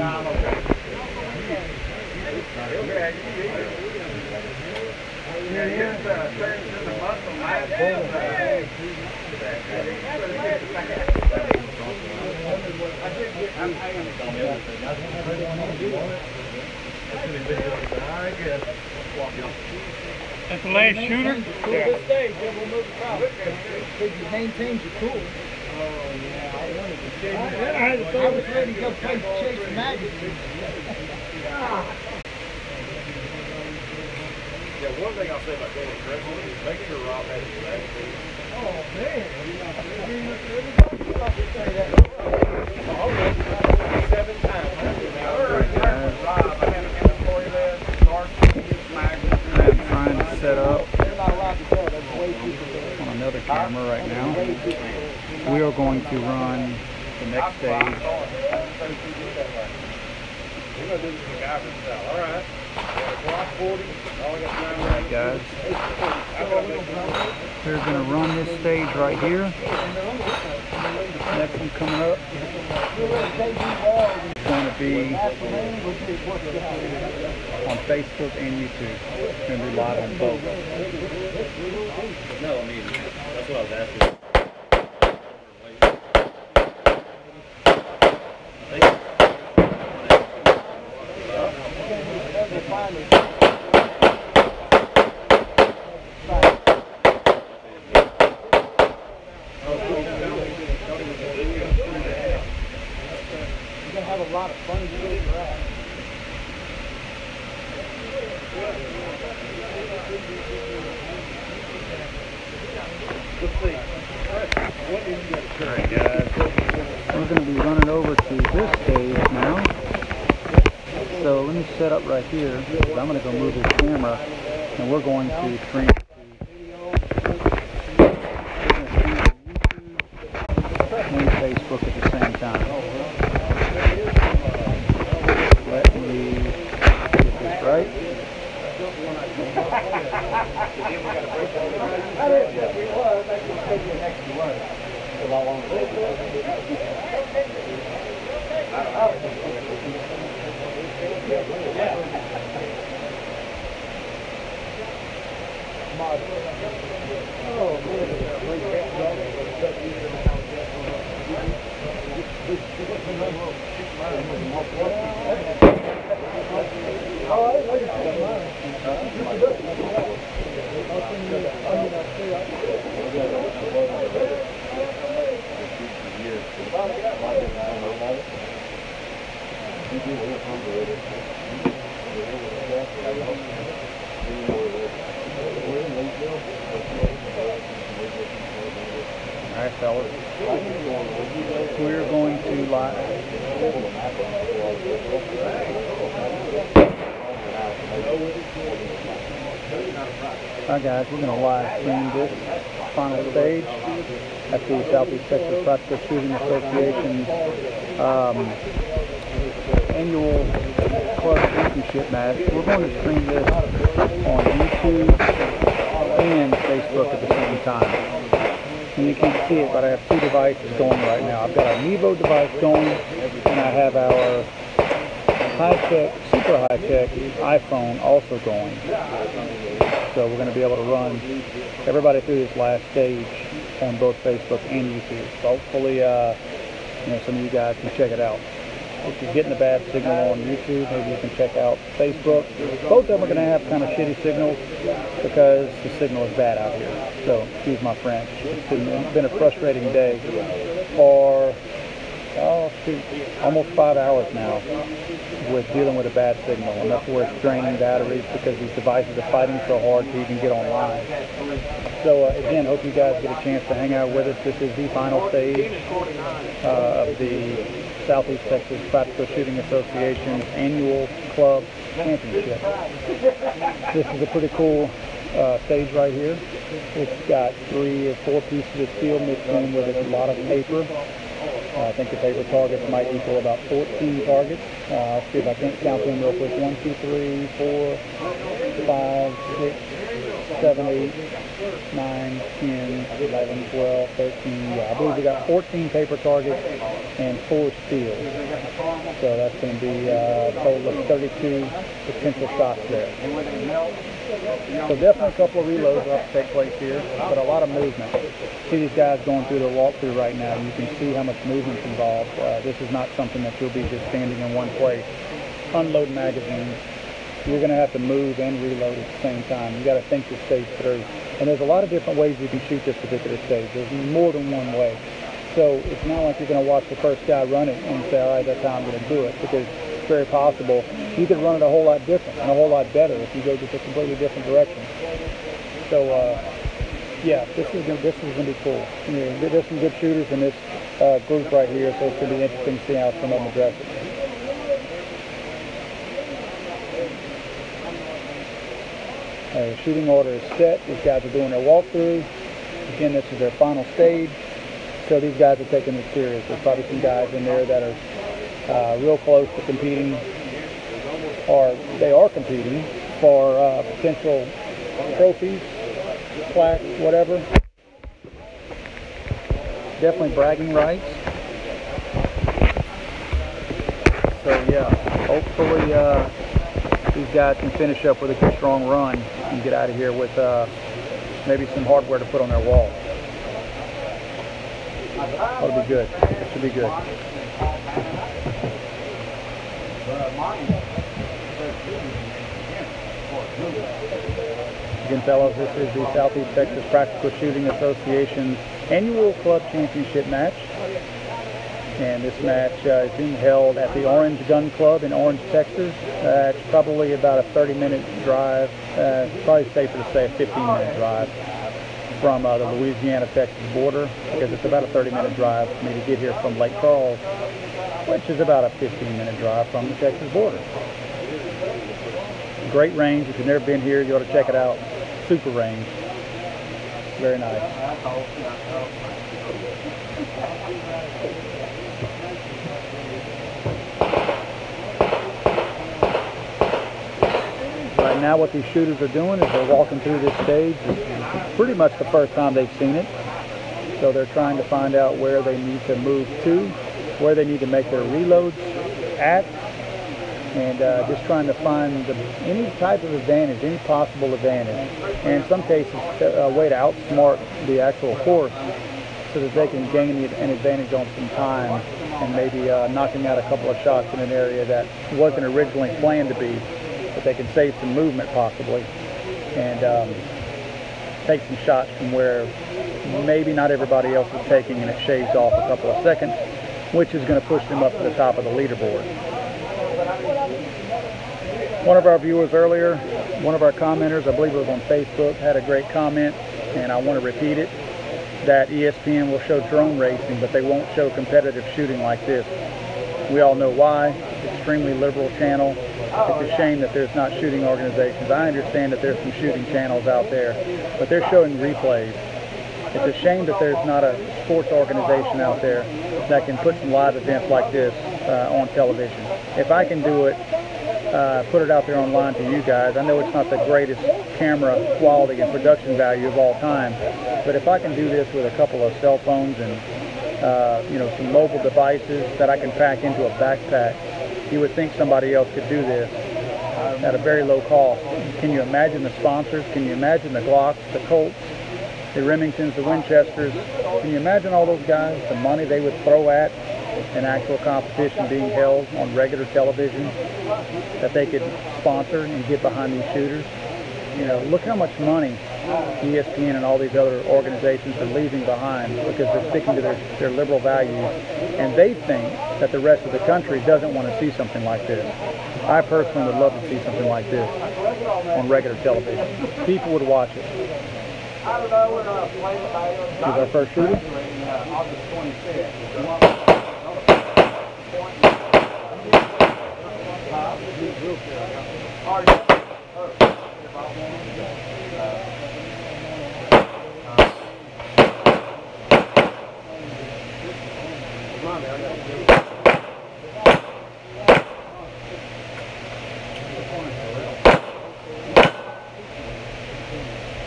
That's the last shooter? This stage, then we'll move across. Because you maintain your cool. Oh, yeah, I wanted to chase. I was ready to go play chase the magazine. Yeah, one thing I'll say about going to wrestling is make sure Rob has his vaccine. Oh, man. 7 times. Rob, I haven't got for you there. I'm trying to set up They're not allowed to go. That's way too big. on another camera right now. We are going to run the next stage. We're going to do this MacGyver style. All right. Clock 40. Alright guys, we're going to run this stage right here. Next one coming up is going to be on Facebook and YouTube. It's going to be live on both. No, I mean, that's what I was asking. You're going to have a lot of fun doing that. Alright guys, we're going to be running over to this stage now. So let me set up right here. I'm going to go move this camera and we're going to stream and Facebook at the same time. Let me get this right. Alright fellas, we're going to live. Alright guys, we're going to live stream this final stage at the Southeast Texas Practical Shooting Association's annual club championship match. We're going to stream this on YouTube and Facebook at the same time. And you can't see it, but I have two devices going right now. I've got our Mevo device going, and I have our high-tech, super high-tech iPhone also going. So we're going to be able to run everybody through this last stage on both Facebook and YouTube. So hopefully, some of you guys can check it out. If you're getting a bad signal on YouTube, maybe you can check out Facebook. Both of them are going to have kind of shitty signals because the signal is bad out here. So, excuse my French. It's been a frustrating day for oh shoot, almost 5 hours now with dealing with a bad signal, and that's where it's draining batteries because these devices are fighting so hard to even get online. So again, hope you guys get a chance to hang out with us. This is the final stage of the Southeast Texas Practical Shooting Association's annual club championship. This is a pretty cool stage right here. It's got 3 or 4 pieces of steel mixed in with a lot of paper. I think the paper targets might equal about 14 targets. I'll see if I can count them real quick. 1, 2, 3, 4, 5, 6, 7, 8, 9, 10, 11, 12, 13. Yeah, I believe we got 14 paper targets and 4 steel. So that's going to be a total of 32 potential shots there. So definitely a couple of reloads will have to take place here, but a lot of movement. See these guys going through the walkthrough right now. You can see how much movement's involved. This is not something that you'll be just standing in one place. Unload magazines. You're going to have to move and reload at the same time. You got to think this stage through. And there's a lot of different ways you can shoot this particular stage. There's more than one way. So it's not like you're going to watch the first guy run it and say, all right, that's how I'm going to do it, because it's very possible you could run it a whole lot different and a whole lot better if you go just a completely different direction. So yeah, this is going to be cool. You know, there's some good shooters in this group right here, so it's going to be interesting to see how some of them address it. Shooting order is set. These guys are doing their walkthrough. Again, this is their final stage. So these guys are taking it serious. There's probably some guys in there that are real close to competing, or they are competing for potential trophies, plaques, whatever. Definitely bragging rights. So yeah, hopefully these guys can finish up with a good strong run and get out of here with maybe some hardware to put on their wall. That'll be good. It should be good. Again, fellows, this is the Southeast Texas Practical Shooting Association's annual club championship match. And this match is being held at the Orange Gun Club in Orange, Texas. It's probably about a 30-minute drive, probably safer to say a 15-minute drive from the Louisiana-Texas border, because it's about a 30-minute drive for me to get here from Lake Charles, which is about a 15-minute drive from the Texas border. Great range. If you've never been here, you ought to check it out. Super range. Very nice. Right now what these shooters are doing is they're walking through this stage. It's pretty much the first time they've seen it. So they're trying to find out where they need to move to, where they need to make their reloads at, and just trying to find any type of advantage, any possible advantage. And in some cases, a way to outsmart the actual horse so that they can gain an advantage on some time and maybe knocking out a couple of shots in an area that wasn't originally planned to be, but they can save some movement possibly and take some shots from where maybe not everybody else is taking, and it shaves off a couple of seconds, which is going to push them up to the top of the leaderboard. One of our viewers earlier, one of our commenters, I believe it was on Facebook, had a great comment, and I want to repeat it, that ESPN will show drone racing, but they won't show competitive shooting like this. We all know why. Extremely liberal channel. It's a shame that there's not shooting organizations. I understand that there's some shooting channels out there, but they're showing replays. It's a shame that there's not a sports organization out there that can put some live events like this on television. If I can do it, put it out there online to you guys. I know it's not the greatest camera quality and production value of all time, but if I can do this with a couple of cell phones and you know, some mobile devices that I can pack into a backpack, you would think somebody else could do this at a very low cost. Can you imagine the sponsors? Can you imagine the Glocks, the Colts, the Remingtons, the Winchesters? Can you imagine all those guys, the money they would throw at an actual competition being held on regular television that they could sponsor and get behind these shooters? You know, look how much money ESPN and all these other organizations are leaving behind because they're sticking to their liberal values, and they think that the rest of the country doesn't want to see something like this. I personally would love to see something like this on regular television. People would watch it. Here's our first shooter.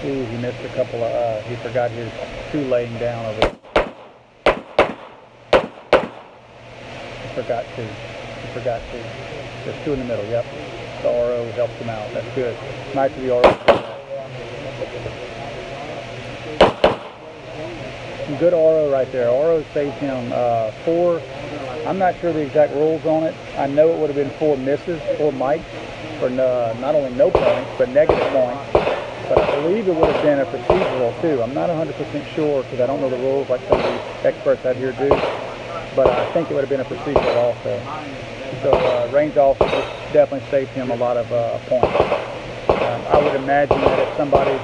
Ooh, he missed a couple of, he forgot his two laying down over it. He forgot two. There's two in the middle, yep. The RO helped him out, that's good. Nice of the RO. Some good RO right there. RO saved him 4, I'm not sure the exact rules on it. I know it would have been 4 misses, 4 mics, for not only no points, but negative points. But I believe it would have been a procedural too. I'm not 100% sure because I don't know the rules like some of these experts out here do. But I think it would have been a procedural also. So range officer definitely saved him a lot of points. I would imagine that if somebody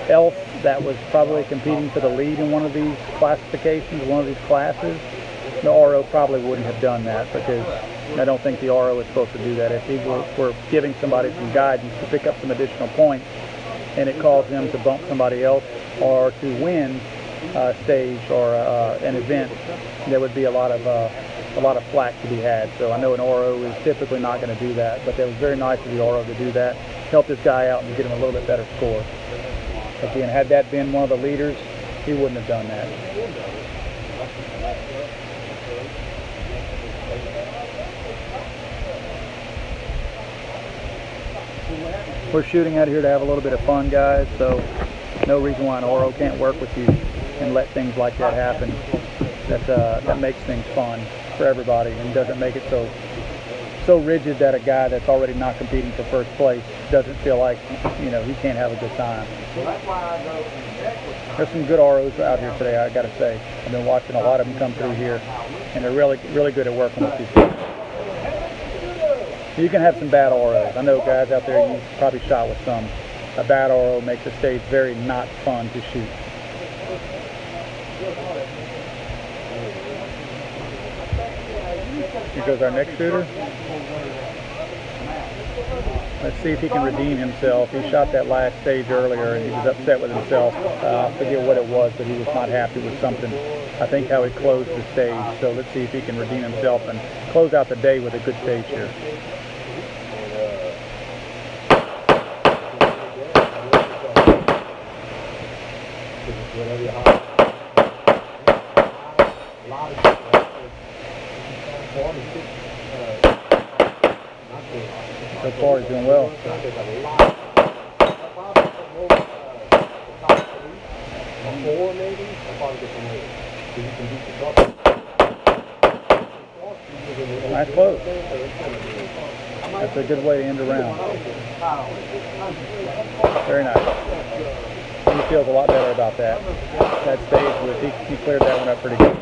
else that was probably competing for the lead in one of these classifications, one of these classes, the RO probably wouldn't have done that because I don't think the RO is supposed to do that. If he were giving somebody some guidance to pick up some additional points, and it caused them to bump somebody else or to win a stage or an event, there would be a lot of flack to be had. So I know an RO is typically not going to do that, but that was very nice of the RO to do that, help this guy out and get him a little bit better score. Again, had that been one of the leaders, he wouldn't have done that. We're shooting out here to have a little bit of fun, guys, so no reason why an RO can't work with you and let things like that happen. That makes things fun for everybody and doesn't make it so rigid that a guy that's already not competing for first place doesn't feel like, you know, he can't have a good time. There's some good ROs out here today, I gotta say. I've been watching a lot of them come through here, and they're really good at working with these people. You can have some bad ROs. I know guys out there, you probably shot with some. A bad RO makes the stage very not fun to shoot. Here goes our next shooter. Let's see if he can redeem himself. He shot that last stage earlier and he was upset with himself. I forget what it was, but he was not happy with something. I think how he closed the stage. So let's see if he can redeem himself and close out the day with a good stage here. So far he's doing well. Nice close. That's a good way to end the round. Very nice. He feels a lot better about that. That stage, he cleared that one up pretty good.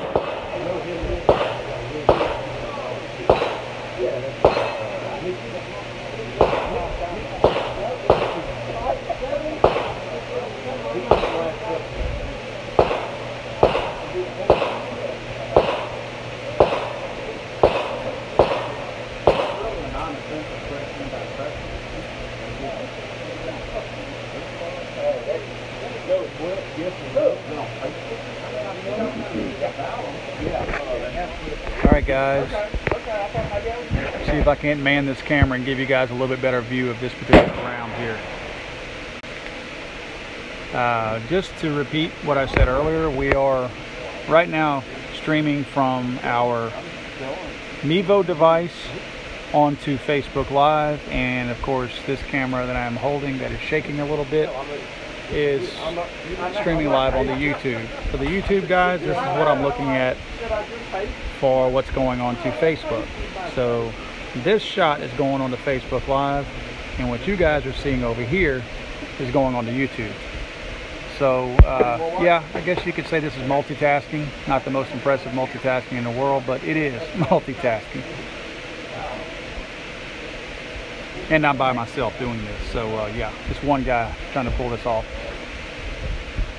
Alright guys, see if I can't man this camera and give you guys a little bit better view of this particular round here. Just to repeat what I said earlier, we are right now streaming from our Mevo device onto Facebook Live, and of course this camera that I'm holding that is shaking a little bit is streaming live on the YouTube. For the YouTube guys, this is what I'm looking at for what's going on to Facebook. So this shot is going on to Facebook Live, and what you guys are seeing over here is going on to YouTube. So yeah, I guess you could say this is multitasking. Not the most impressive multitasking in the world, but it is multitasking. And I'm by myself doing this. So yeah, just one guy trying to pull this off.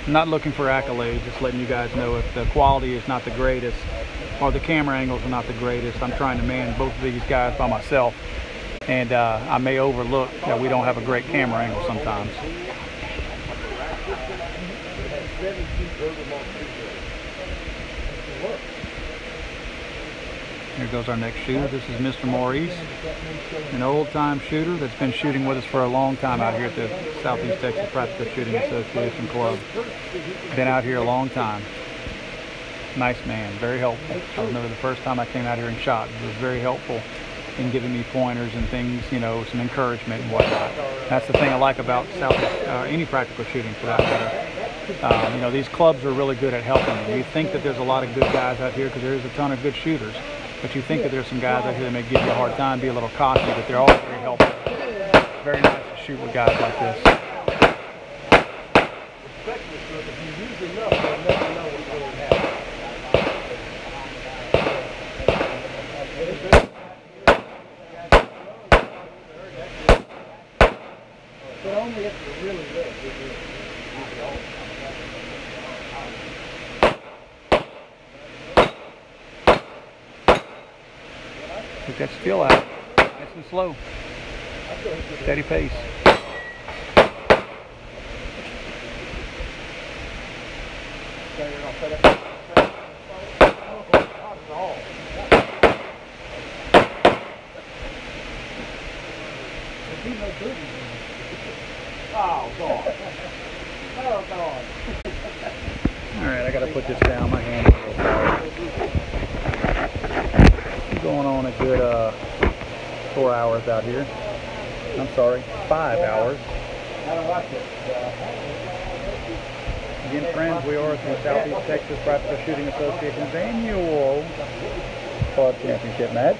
I'm not looking for accolades, just letting you guys know if the quality is not the greatest or the camera angles are not the greatest. I'm trying to man both of these guys by myself, and I may overlook that we don't have a great camera angle sometimes. Here goes our next shooter. This is Mr. Maurice, an old-time shooter that's been shooting with us for a long time out here at the Southeast Texas Practical Shooting Association Club. Been out here a long time. Nice man, very helpful. I remember the first time I came out here and shot. He was very helpful in giving me pointers and things, you know, some encouragement and whatnot. That's the thing I like about any practical shooting for that matter. You know, these clubs are really good at helping you. You think that there's a lot of good guys out here because there's a ton of good shooters. But you think that there's some guys out here that may give you a hard time, be a little cocky, but they're all very helpful. Very nice to shoot with guys like this. But only if you're really good. Take that steel out. Nice and slow. Steady pace. Oh, God. Oh, God. Alright, I gotta put this down. My hand is a little tired. Going on a good 4 hours out here. I'm sorry, 5 hours. Again, friends, we are at the Southeast Texas Practical Shooting Association's annual club championship match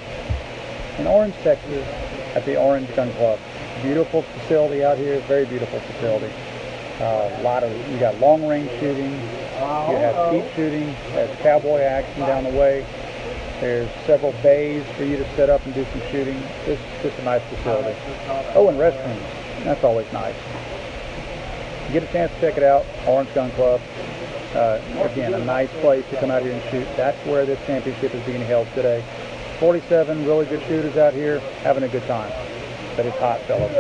in Orange, Texas at the Orange Gun Club. Beautiful facility out here, very beautiful facility. You got long range shooting, you have skeet shooting, there's cowboy action down the way. There's several bays for you to set up and do some shooting. This is just a nice facility. Oh, and restrooms. That's always nice. Get a chance to check it out. Orange Gun Club. Again, a nice place to come out here and shoot. That's where this championship is being held today. 47 really good shooters out here having a good time. But it's hot, fellas.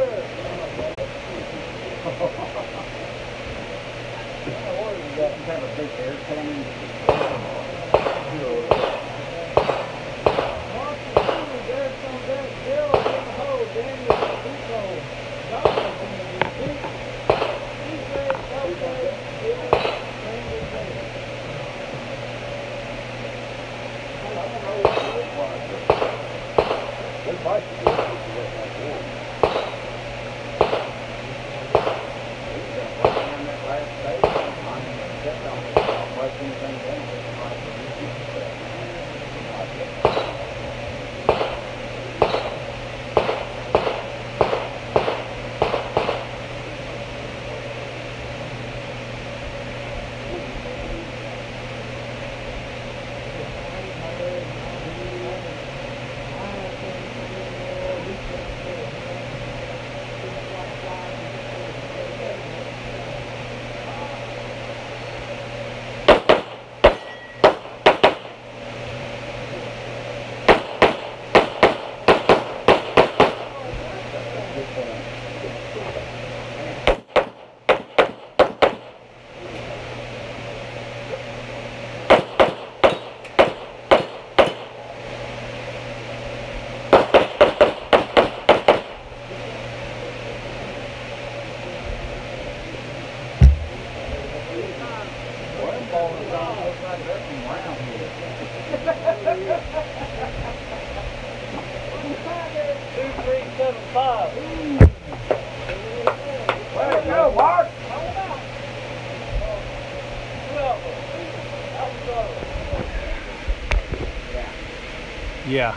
Yeah.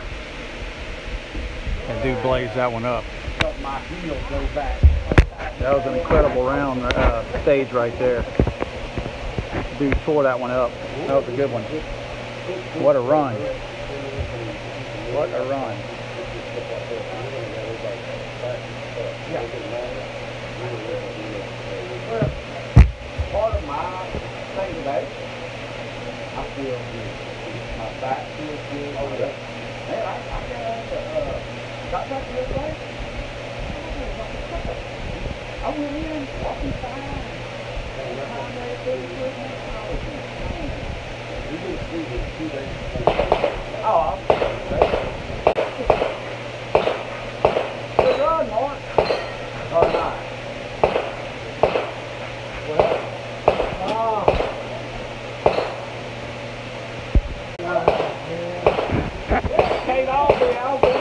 That dude blazed that one up. My heel go back. That was an incredible round stage right there. Dude tore that one up. That was a good one. What a run. What a run. Well, part of my thing today, I feel good. My back feels good. Oh, yeah. Man, I got back to this place. I went in, walking fine. Oh, good run, Mark. Oh, nice. Kate Albee, Albee.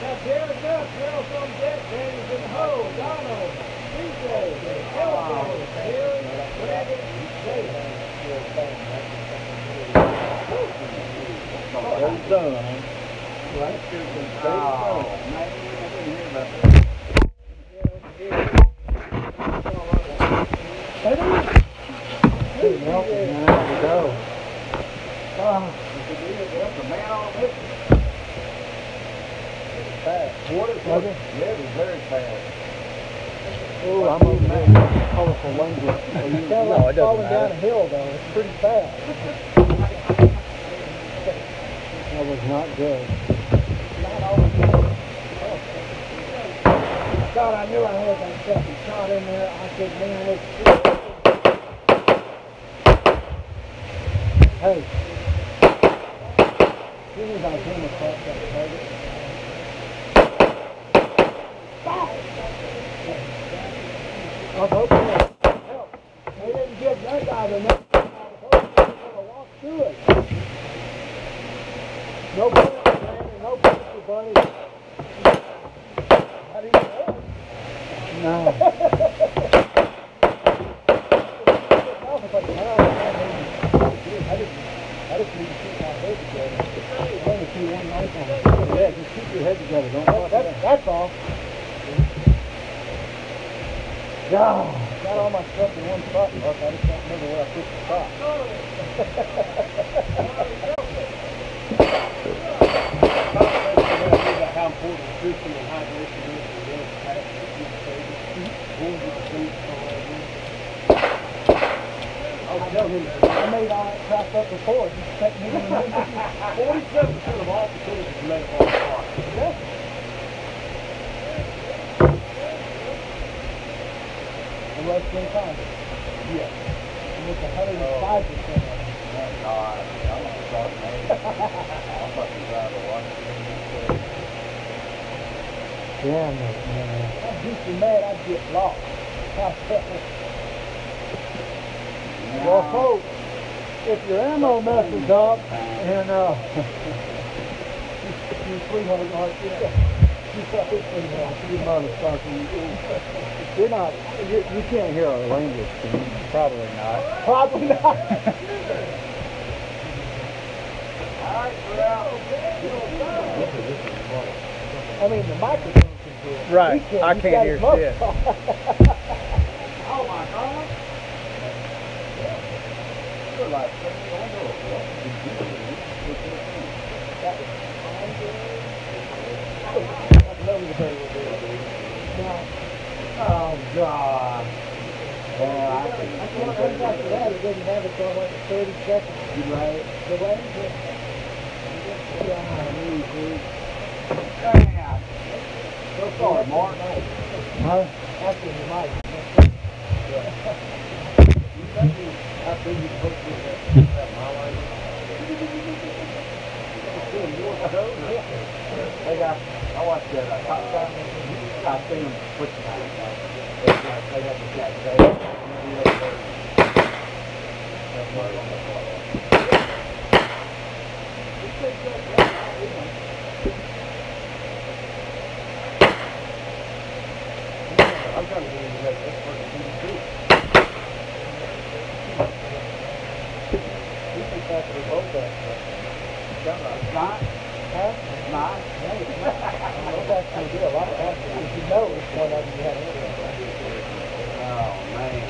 Now, Jared's up. Gerald's on deck. Danny's in the hole. Donald, DJ, Elko, Jared, Brandon, David. Well done. Right? Oh, man, I didn't hear about that. Hey, Mel, there we go. That's a man on a mission. Fast. What is it? Yeah, it was very fast. Oh, I'm over that colorful language. Well, you sound like falling down a hill, though. It's pretty fast. That was not good. Not always good. God, I knew I had that second shot in there. I said, man, it's... Hey. As soon as I came across that target, I was hoping that help. They didn't give that guy the next time. I was hoping he was going to walk through it. No pressure, Brandon. No pressure, buddy. How do you know? No. I just need to keep my head together. I only see one knife on it. Yeah, just keep your head together. Don't that's all. God, got all my stuff in one spot, Mark. I just don't remember where I put the spot. How important nutrition and hydration is for the fat and I made all that crap up before. It just kept me in the 47% of all facilities are made on the spot. Yeah. And less than time. Yeah. And it's 105% of it. Thank God. I'm going to start making I'm fucking proud of watching. Damn it, man. I'd be so mad I'd get lost. Well, folks, if your ammo messes up and you sweetheart, you motherfucker, you're not, you can't hear our language, can you? Probably not. Probably not. All right, we're out. I mean, the microphone can hear it. Right. He can't. I He's can't got hear his shit. mouth. Oh my God. You're like, oh God. Well, I can't think after that. It didn't have it for like 30 seconds. You right? The way Damn. So sorry, Mark. Huh? After the mic. I think you put this at my life. Hey guys, I watched that Top Gun. I seen him put the knife on. They got the jack there. I'm trying to get into that fucking TV too. You think that's the boat that? Not? Huh? Nice. That's going to do a lot faster. If you know which one of them you have to do. Oh, man.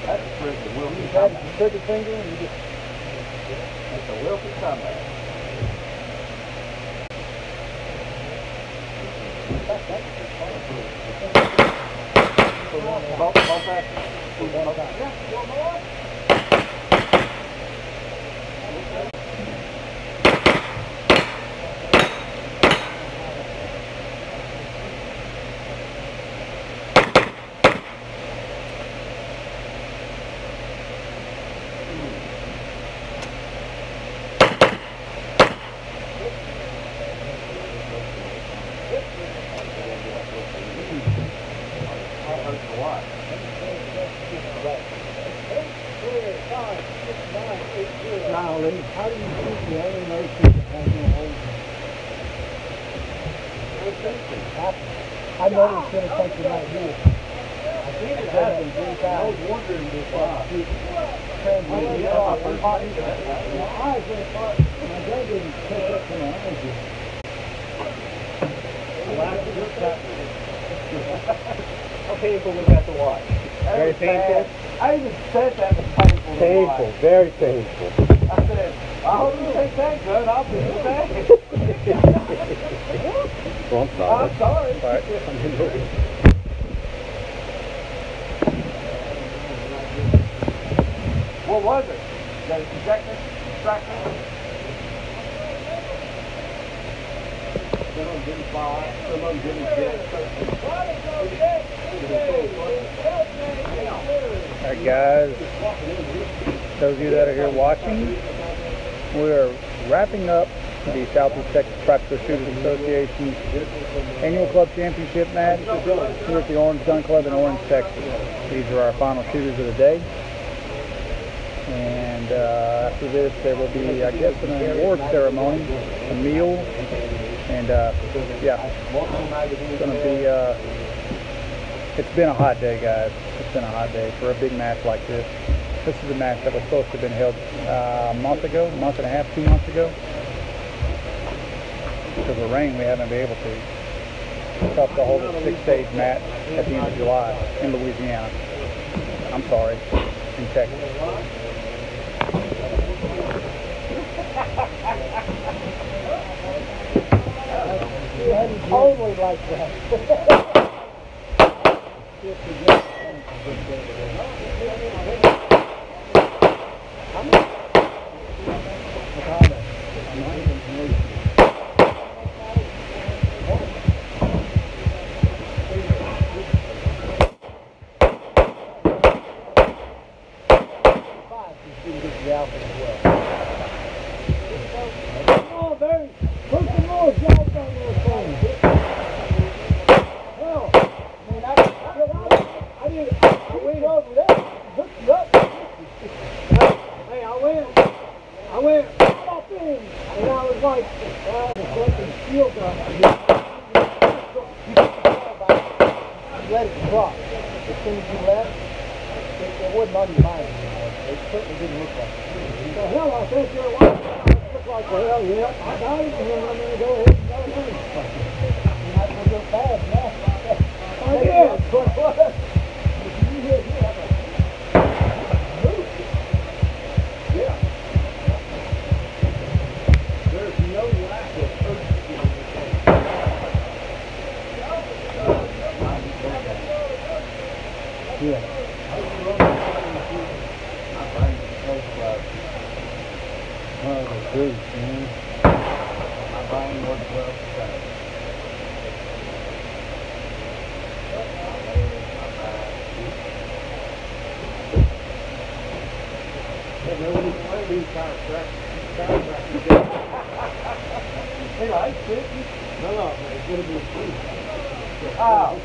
That's a freaking Wilson You had comeback. your trigger finger and you just... That's a Wilson comeback. Ball pass. Yeah, one more. Golly, how do you keep the only those people have no hold? I know it's going to take you right here. I think it happened 3 times. I was wondering this why. My eyes went apart. My dad didn't catch up to my eyes yet. Okay, but we got to watch. Very painful. I even said that was painful. Painful, very painful. I said, I hope you take that good. I'll be the same. Well, I'm sorry. I'm sorry. All right. What was it? The ejector? Distractor? Some of them didn't fly. Some of them didn't eject. Alright guys, those of you that are here watching, we're wrapping up the Southeast Texas Practical Shooters Association Annual Club Championship match here at the Orange Gun Club in Orange, Texas. These are our final shooters of the day. And after this there will be, I guess, an award ceremony, a meal, and yeah, it's going to be, it's been a hot day, guys. It's been a hot day for a big match like this. This is a match that was supposed to have been held a month ago, a month and a half, 2 months ago. Because of rain, we haven't been able to. It's tough to hold a 6-stage match at the end of July in Louisiana. I'm sorry, in Texas. Only like that. Oh, very, put some more jobs on those things. Hell, I mean, I went over there, hooked you up. Hey, I went up in, and I was like, the fucking steel gun. You let it drop. As soon as you left, it wasn't on your mind anymore. It certainly didn't look like it. The hell, I think you're right. It looked like, well, yeah, I got it, and then I'm going to go ahead and go ahead. You're not going to go fast now. I did. But what? You hit me. Yeah. There's no lack of urgency in this game. Yeah. Oh, the truth, man. My brain works well today. Yeah, but when you play these chiropractors, they like fitness. No, it's going to be free. Oh.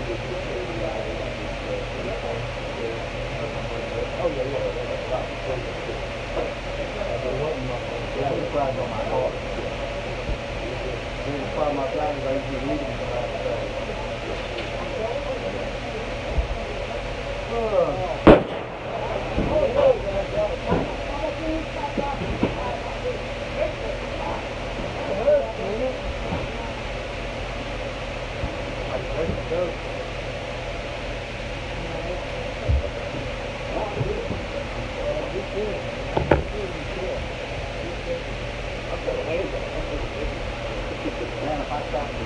Oh, yeah, yeah. Yeah, he cried on my heart. Then he cried my blind, I usually read him about man, if I stop and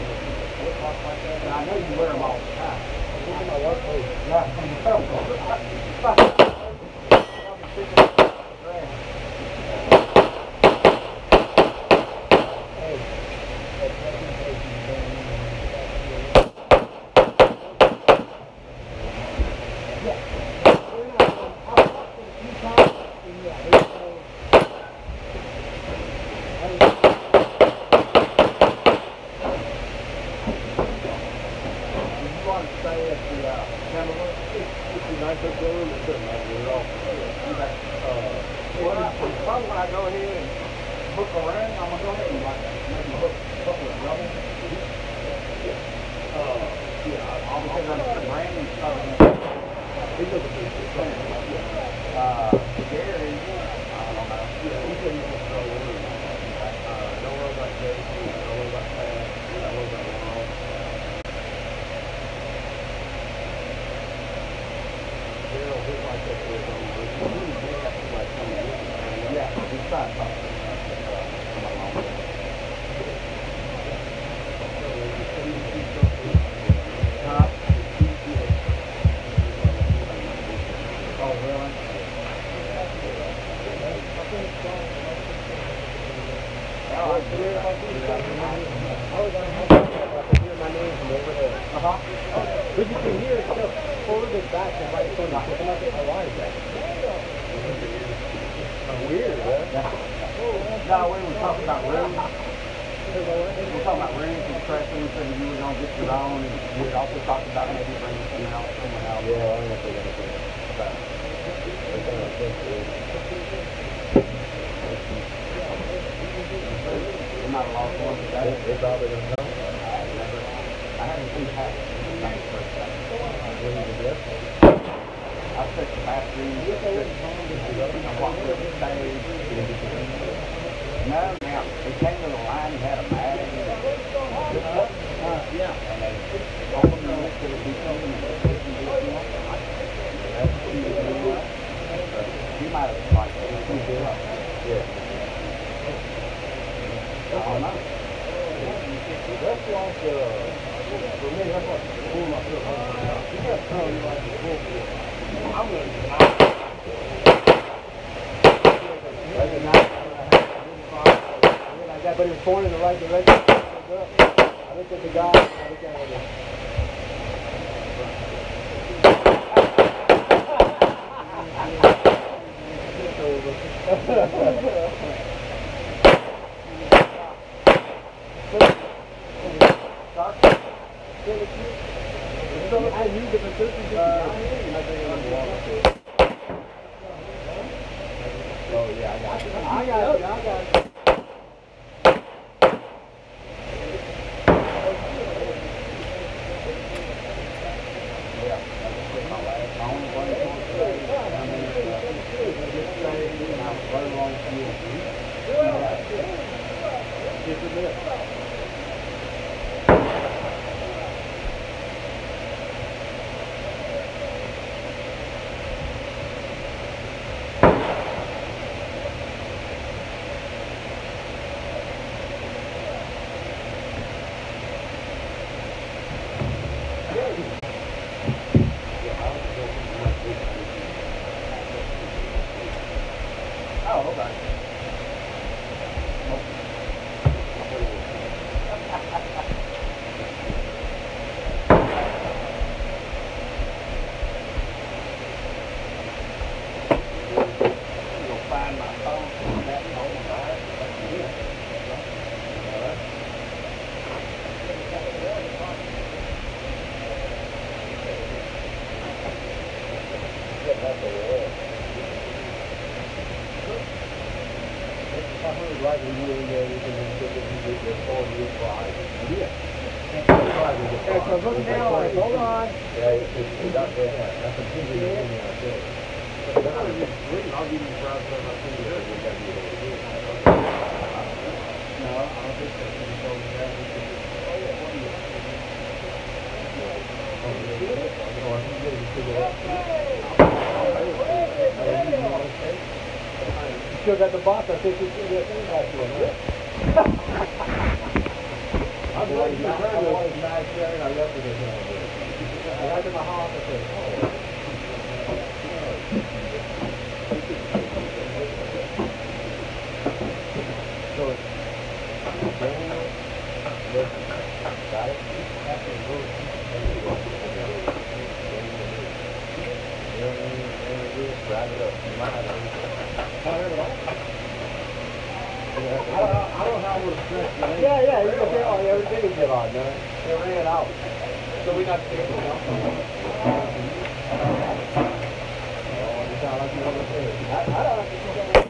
flip-flops like that, and I know you wear them all the time. Look at my work clothes. Probably when I go ahead and hook around, I'm gonna go ahead and like maybe hook with rubber. Yeah, all because I'm branding stuff. These are the things. Gary, I don't know. Yeah, he said he was so don't worry about this, don't worry about that, don't worry about wrong. Daryl hit like that for his own reason. Yeah, he's trying to talk to me. Oh, really? But you can hear stuff forward back and right from the why is that? Weird, huh? No, we were talking about rooms. We were talking about rooms and pressing, so you were going to get your own, and we had also talked about maybe bringing someone else. Yeah, I don't know if they're going to do it. We're not a lot of ones today. They're probably going to come. I haven't seen that. I took the bathroom, I walked to the stage. No, now, he came to the line, he had a bag. Yeah. And they opened the list to the people, and they put some people on. That's what he was doing. He might have like yeah. I don't know. That's like, for me, that's like pulling myself. You got to tell me like the full. I'm going to I got, but it was going in the right direction. I looked at the guy. I looked at it. I knew the consistency. Oh yeah, I got it. I got it. Yeah, that's my last. I only played one today. I mean, just stayed, and I was very long field. Just a bit. Oh, okay. Right when you were in there, you can get the 4-year prize. Yeah. Yeah, so look now, like, hold on. Yeah, it's up there. That's a big in there. I'll give you the prize when I see you. No, I don't think so. You still got the box? I think you still got the back to it. I'm always mad sharing. I left it in there. I got to my house and said, oh. So it's got it? Wrap it up. You might have to I don't know how we're stretching. Yeah, you can say, oh, everything is get on, man. They ran it out. So we got to take it out. You sound like you want to say it. I don't have to say it.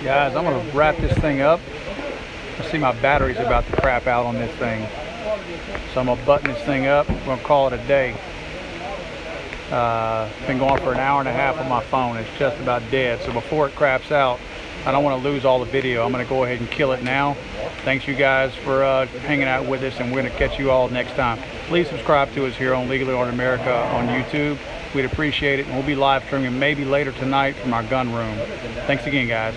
Guys, I'm going to wrap this thing up. I see my battery's about to crap out on this thing. So I'm going to button this thing up. I'm going to call it a day. It's been going for an hour and a half on my phone. It's just about dead. So before it craps out, I don't want to lose all the video. I'm going to go ahead and kill it now. Thanks you guys for hanging out with us, and we're going to catch you all next time. Please subscribe to us here on Legally Ordered America on YouTube. We'd appreciate it, and we'll be live streaming maybe later tonight from our gun room. Thanks again, guys.